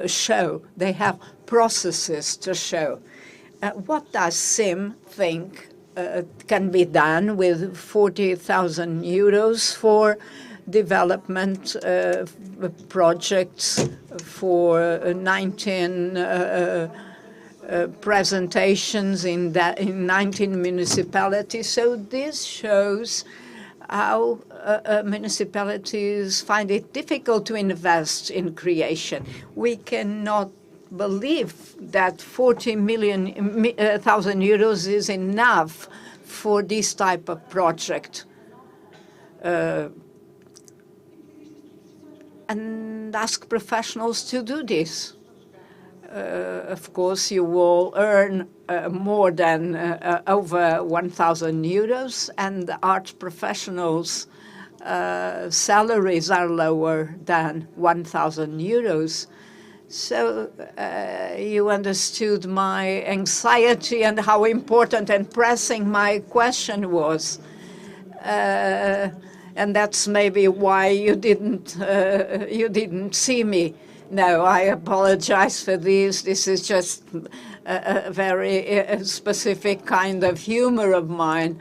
B: show. They have processes to show. What does SIM think can be done with 40,000 euros for development projects for 19 presentations in 19 municipalities? So this shows how municipalities find it difficult to invest in creation. We cannot believe that 40,000 euros is enough for this type of project. And ask professionals to do this. Of course, you will earn more than over 1,000 euros, and the art professionals' salaries are lower than 1,000 euros. So you understood my anxiety and how important and pressing my question was. And that's maybe why you didn't see me. No, I apologize for this. This is just a very specific kind of humor of mine,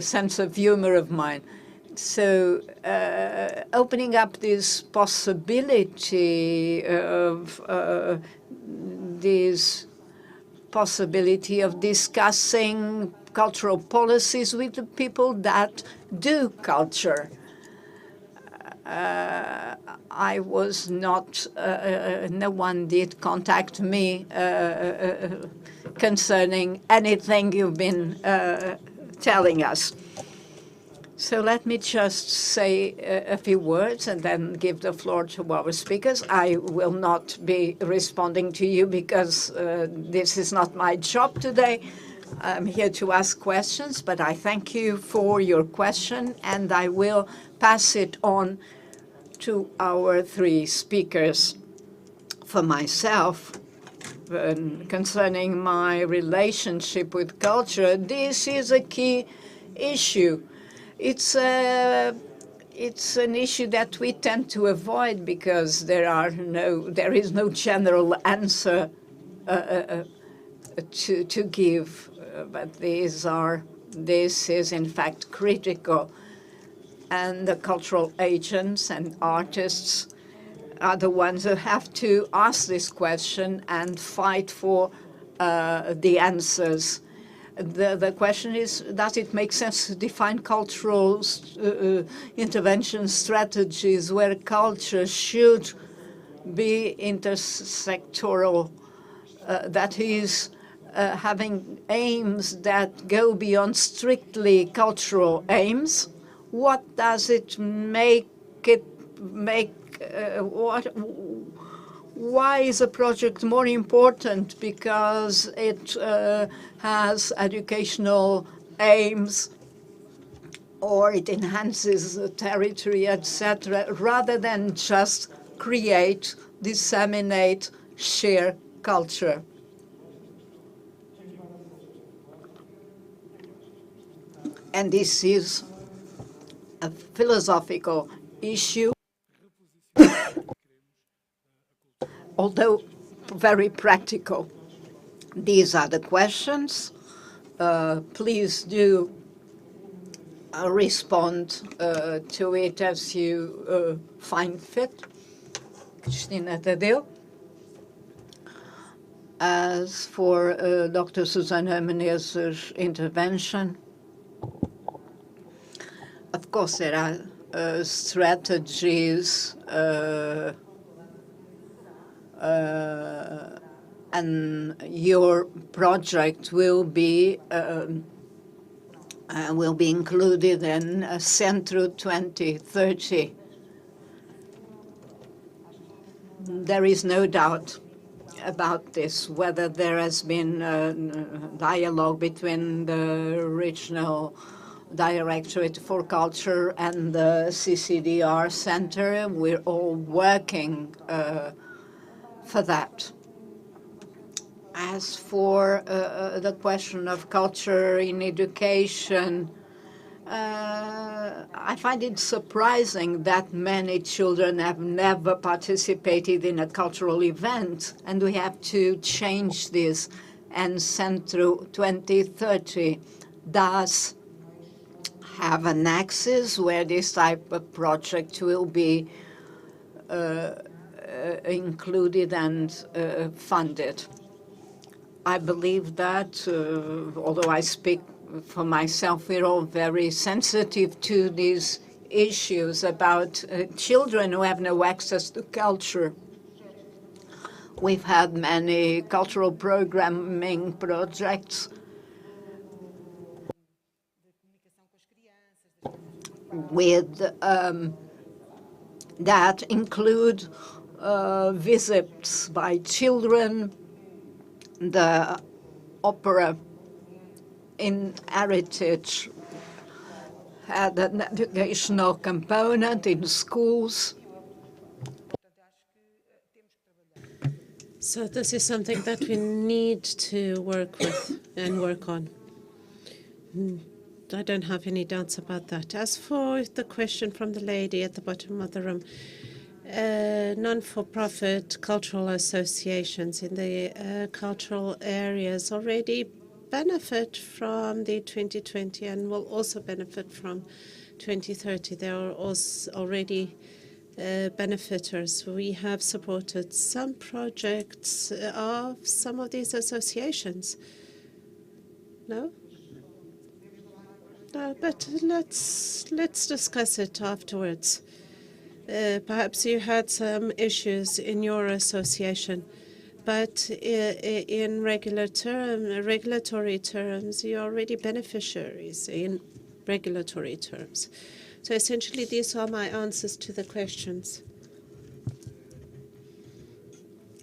B: sense of humor of mine. So opening up this possibility of discussing cultural policies with the people that do culture. I was not, no one did contact me concerning anything you've been telling us. So let me just say a few words and then give the floor to our speakers. I will not be responding to you because this is not my job today. I'm here to ask questions, but I thank you for your question, and I will pass it on to our three speakers. For myself, concerning my relationship with culture, this is a key issue. It's an issue that we tend to avoid because there is no general answer to give. But this is in fact critical. And the cultural agents and artists are the ones who have to ask this question and fight for the answers. The question is, does it make sense to define cultural intervention strategies where culture should be intersectoral, that is, having aims that go beyond strictly cultural aims? What does it make? Why is a project more important? Because it has educational aims, or it enhances the territory, etc., rather than just create, disseminate, share culture. And this is a philosophical issue, although very practical. These are the questions. Please do respond to it as you find fit. Cristina Tadeu. As for Dr. Susana Menezes' intervention, of course, there are strategies and your project will be included in Centro 2030. There is no doubt about this, whether there has been dialogue between the regional Directorate for Culture and the CCDR Center. We're all working for that. As for the question of culture in education, I find it surprising that many children have never participated in a cultural event, and we have to change this. And Centro 2030 does have an axis where this type of project will be included and funded. I believe that, although I speak for myself, we're all very sensitive to these issues about children who have no access to culture. We've had many cultural programming projects with that include visits by children, the opera in heritage had an educational component in schools.
C: So this is something that we need to work with and work on. I don't have any doubts about that. As for the question from the lady at the bottom of the room, non-for-profit cultural associations in the cultural areas already benefit from the 2020 and will also benefit from 2030. There are also already benefiters. We have supported some projects of some of these associations. No? No, but let's discuss it afterwards. Perhaps you had some issues in your association, but in regulatory terms, you're already beneficiaries in regulatory terms. So essentially, these are my answers to the questions.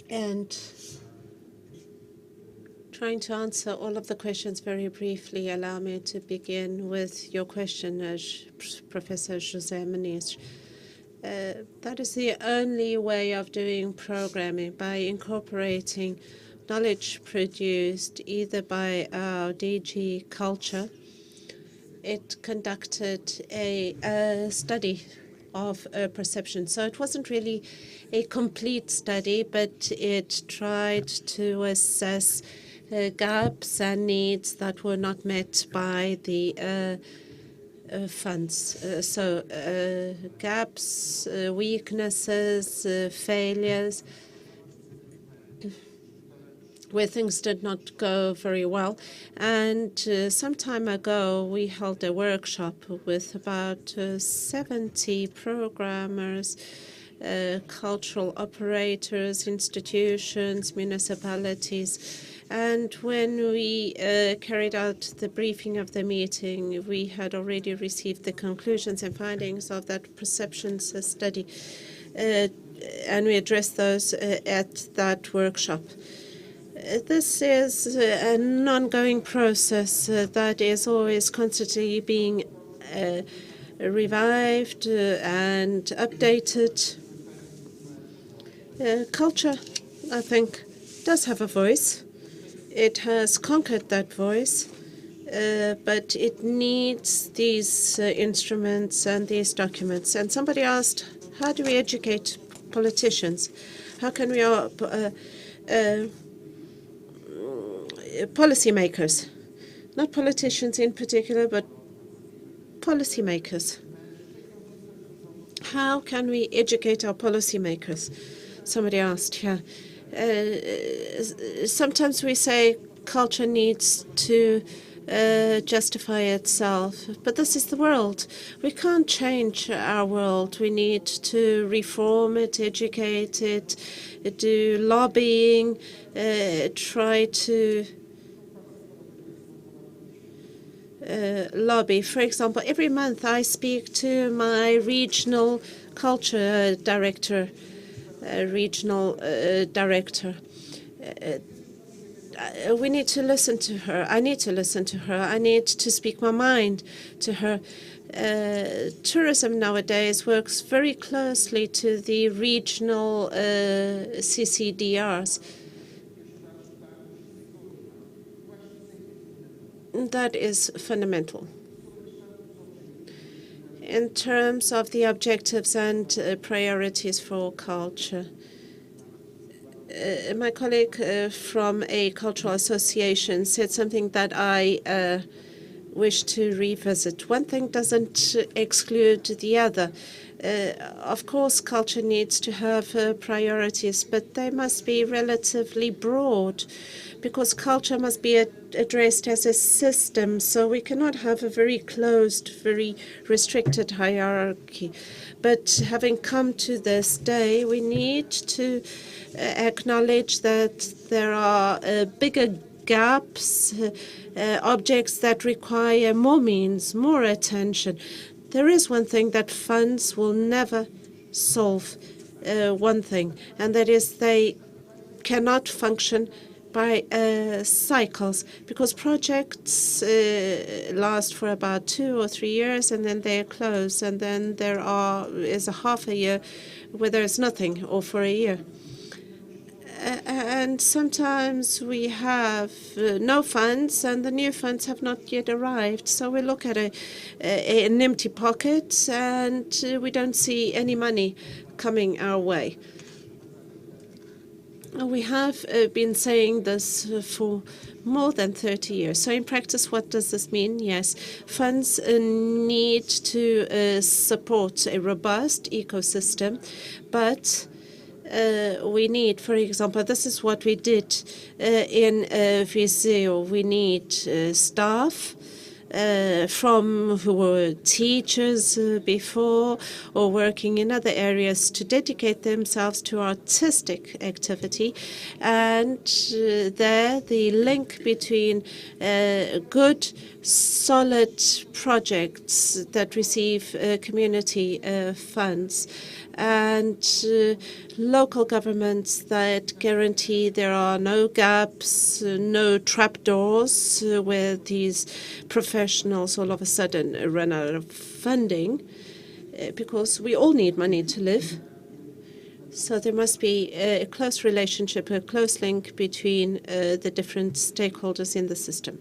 C: And trying to answer all of the questions very briefly, allow me to begin with your question, Professor José Muniz. That is the only way of doing programming, by incorporating knowledge produced either by our DG Culture. It conducted a study of perception. So it wasn't really a complete study, but it tried to assess gaps and needs that were not met by the funds. Gaps, weaknesses, failures, where things did not go very well. And some time ago, we held a workshop with about 70 programmers, cultural operators, institutions, municipalities. And when we carried out the briefing of the meeting, we had already received the conclusions and findings of that perceptions study, and we addressed those at that workshop. This is an ongoing process that is always constantly being revived and updated. Culture, I think, does have a voice. It has conquered that voice, but it needs these instruments and these documents. And somebody asked, how do we educate politicians? How can we policymakers, not politicians in particular, but policymakers. How can we educate our policymakers? Somebody asked here. Sometimes we say culture needs to justify itself, but this is the world. We can't change our world. We need to reform it, educate it, do lobbying, try to lobby. For example, every month I speak to my regional culture director, we need to listen to her. I need to listen to her. I need to speak my mind to her. Tourism nowadays works very closely to the regional CCDRs. That is fundamental. In terms of the objectives and priorities for culture, my colleague from a cultural association said something that I wish to revisit. One thing doesn't exclude the other. Of course, culture needs to have priorities, but they must be relatively broad, because culture must be addressed as a system, so we cannot have a very closed, very restricted hierarchy. But having come to this day, we need to acknowledge that there are bigger gaps, objects that require more means, more attention. There is one thing that funds will never solve, one thing, and that is they cannot function by cycles, because projects last for about 2 or 3 years and then they are closed, and then there is a half a year where there is nothing, or for a year. And sometimes we have no funds, and the new funds have not yet arrived. So we look at an empty pocket, and we don't see any money coming our way. We have been saying this for more than 30 years. So in practice, what does this mean? Yes, funds need to support a robust ecosystem, but we need, for example, this is what we did in Viseu. We need staff who were teachers before or working in other areas to dedicate themselves to artistic activity. And there, the link between good, solid projects that receive community funds and local governments that guarantee there are no gaps, no trapdoors where these professionals all of a sudden run out of funding, because we all need money to live. So there must be a close relationship, a close link between the different stakeholders in the system.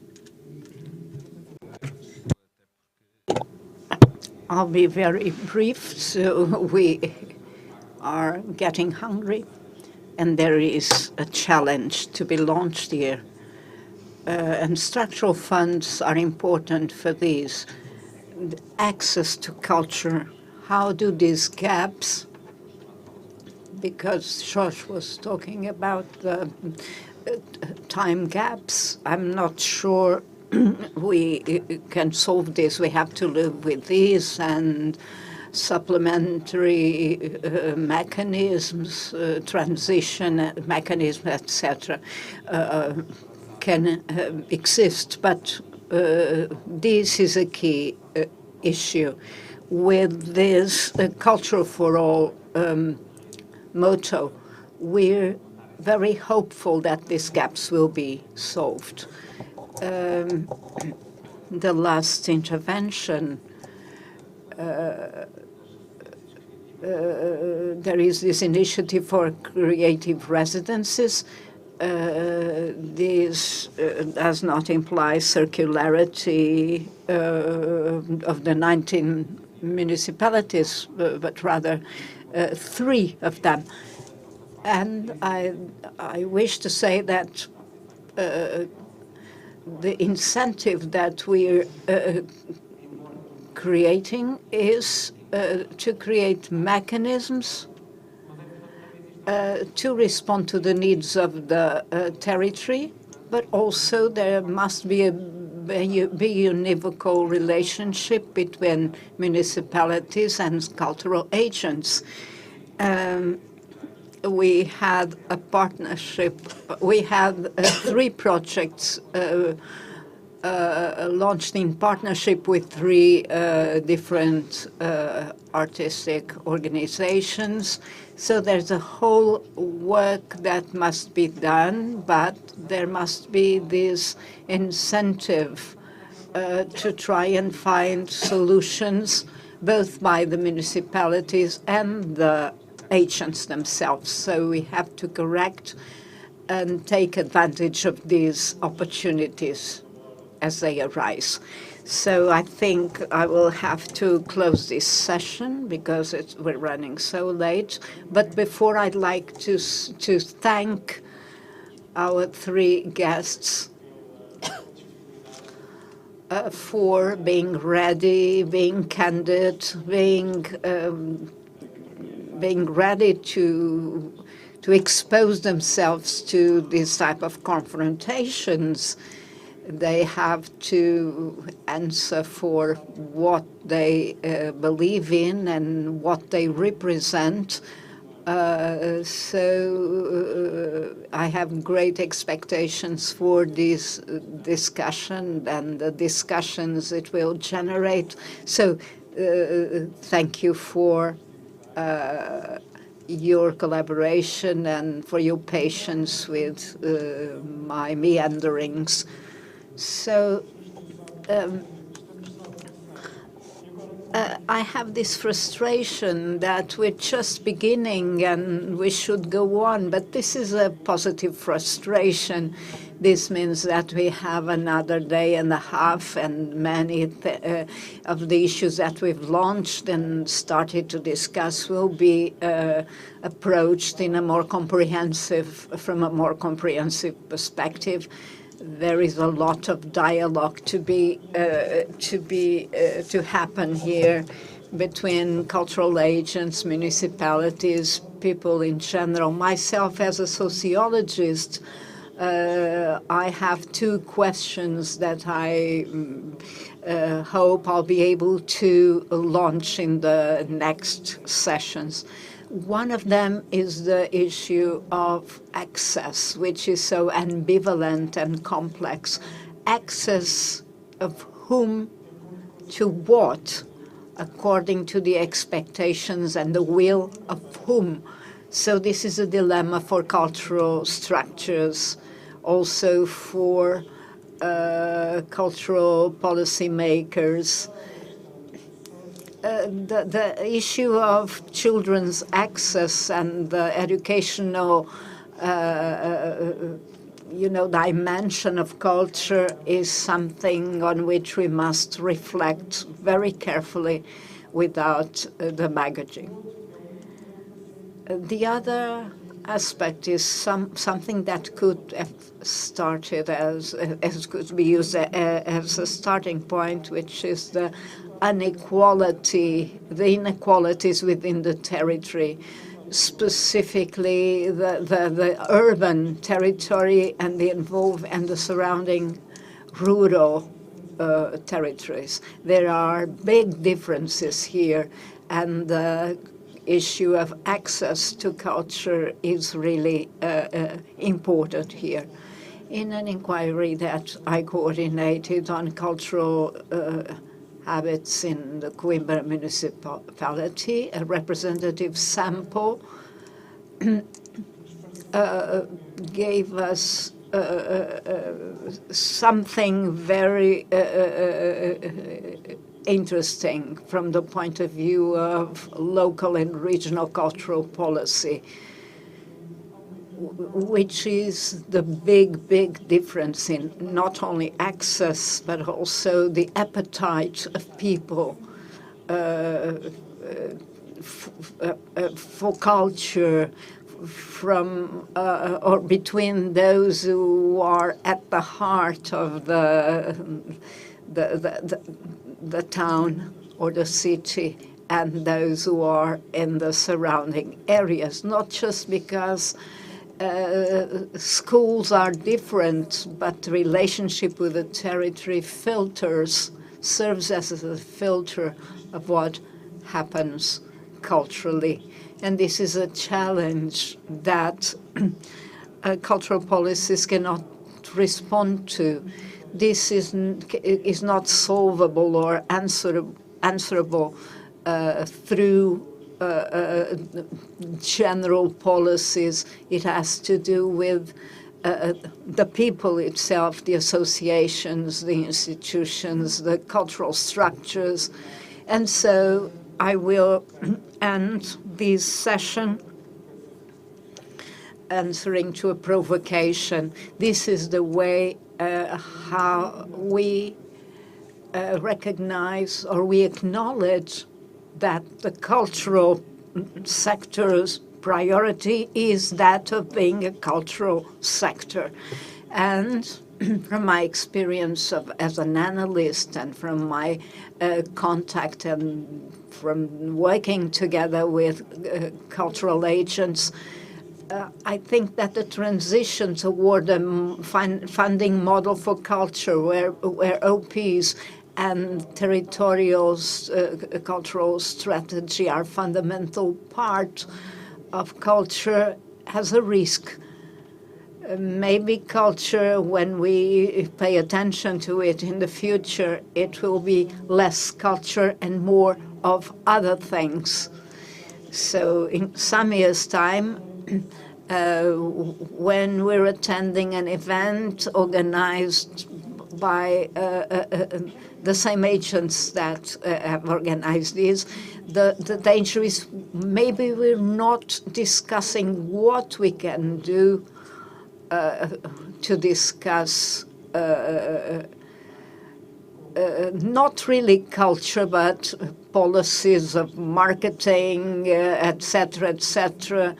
B: I'll be very brief. So we are getting hungry, and there is a challenge to be launched here. And structural funds are important for these. Access to culture, how do these gaps, because George was talking about the time gaps, I'm not sure we can solve this. We have to live with these, and supplementary mechanisms, transition mechanisms, etc., can exist. But this is a key issue. With this Culture for All motto, we're very hopeful that these gaps will be solved. The last intervention, there is this initiative for creative residences. This does not imply circularity of the 19 municipalities, but rather 3 of them. And I wish to say that the incentive that we're creating is to create mechanisms to respond to the needs of the territory, but also there must be a univocal relationship between municipalities and cultural agents. We had a partnership. We had 3 projects launched in partnership with 3 different artistic organizations. So there's a whole work that must be done, but there must be this incentive to try and find solutions, both by the municipalities and the agents themselves. So we have to correct and take advantage of these opportunities. as they arise. So I think I will have to close this session because we're running so late. But before, I'd like to thank our three guests for being ready, being candid, being ready to expose themselves to this type of confrontations. They have to answer for what they believe in and what they represent. So I have great expectations for this discussion and the discussions it will generate. So thank you for your collaboration and for your patience with my meanderings. So I have this frustration that we're just beginning and we should go on, but this is a positive frustration. This means that we have another day and a half, and many of the issues that we've launched and started to discuss will be approached in a more comprehensive, from a more comprehensive perspective. There is a lot of dialogue to happen here between cultural agents, municipalities, people in general. Myself, as a sociologist, I have two questions that I hope I'll be able to launch in the next sessions. One of them is the issue of access, which is so ambivalent and complex. Access of whom to what, according to the expectations and the will of whom. So this is a dilemma for cultural structures, also for cultural policymakers. The issue of children's access and the educational, dimension of culture is something on which we must reflect very carefully without demagoguing. The other aspect is something that could have started as could be used as a starting point, which is the inequalities within the territory, specifically the urban territory and the surrounding rural territories. There are big differences here, and the issue of access to culture is really important here. In an inquiry that I coordinated on cultural habits in the Coimbra municipality, a representative sample gave us something very interesting from the point of view of local and regional cultural policy, which is the big difference in not only access, but also the appetite of people for culture, from or between those who are at the heart of the town or the city and those who are in the surrounding areas, not just because schools are different, but the relationship with the territory serves as a filter of what happens culturally. And this is a challenge that cultural policies cannot respond to. This is not solvable or answerable through general policies. It has to do with the people itself, the associations, the institutions, the cultural structures. And so I will end this session answering to a provocation. This is the way how we recognize or we acknowledge that the cultural sector's priority is that of being a cultural sector. And from my experience as an analyst and from my contact and from working together with cultural agents, I think that the transition toward a funding model for culture where OPs and territorial cultural strategy are fundamental part of culture has a risk. Maybe culture, when we pay attention to it in the future, it will be less culture and more of other things. So in some years' time, when we're attending an event organized by the same agents that have organized this, the danger is maybe we're not discussing what we can do to discuss not really culture, but policies of marketing, etc., etc.,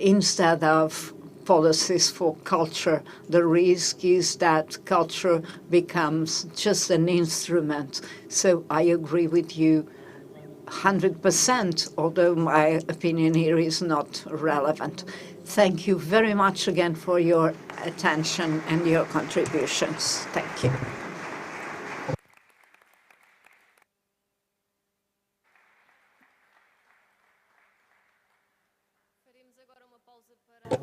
B: instead of policies for culture. The risk is that culture becomes just an instrument. So I agree with you 100%, although my opinion here is not relevant. Thank you very much again for your attention and your contributions. Thank you.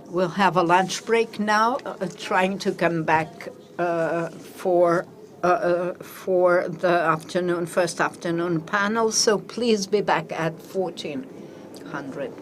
B: We'll have a lunch break now, trying to come back for the first afternoon panel. So please be back at 1400.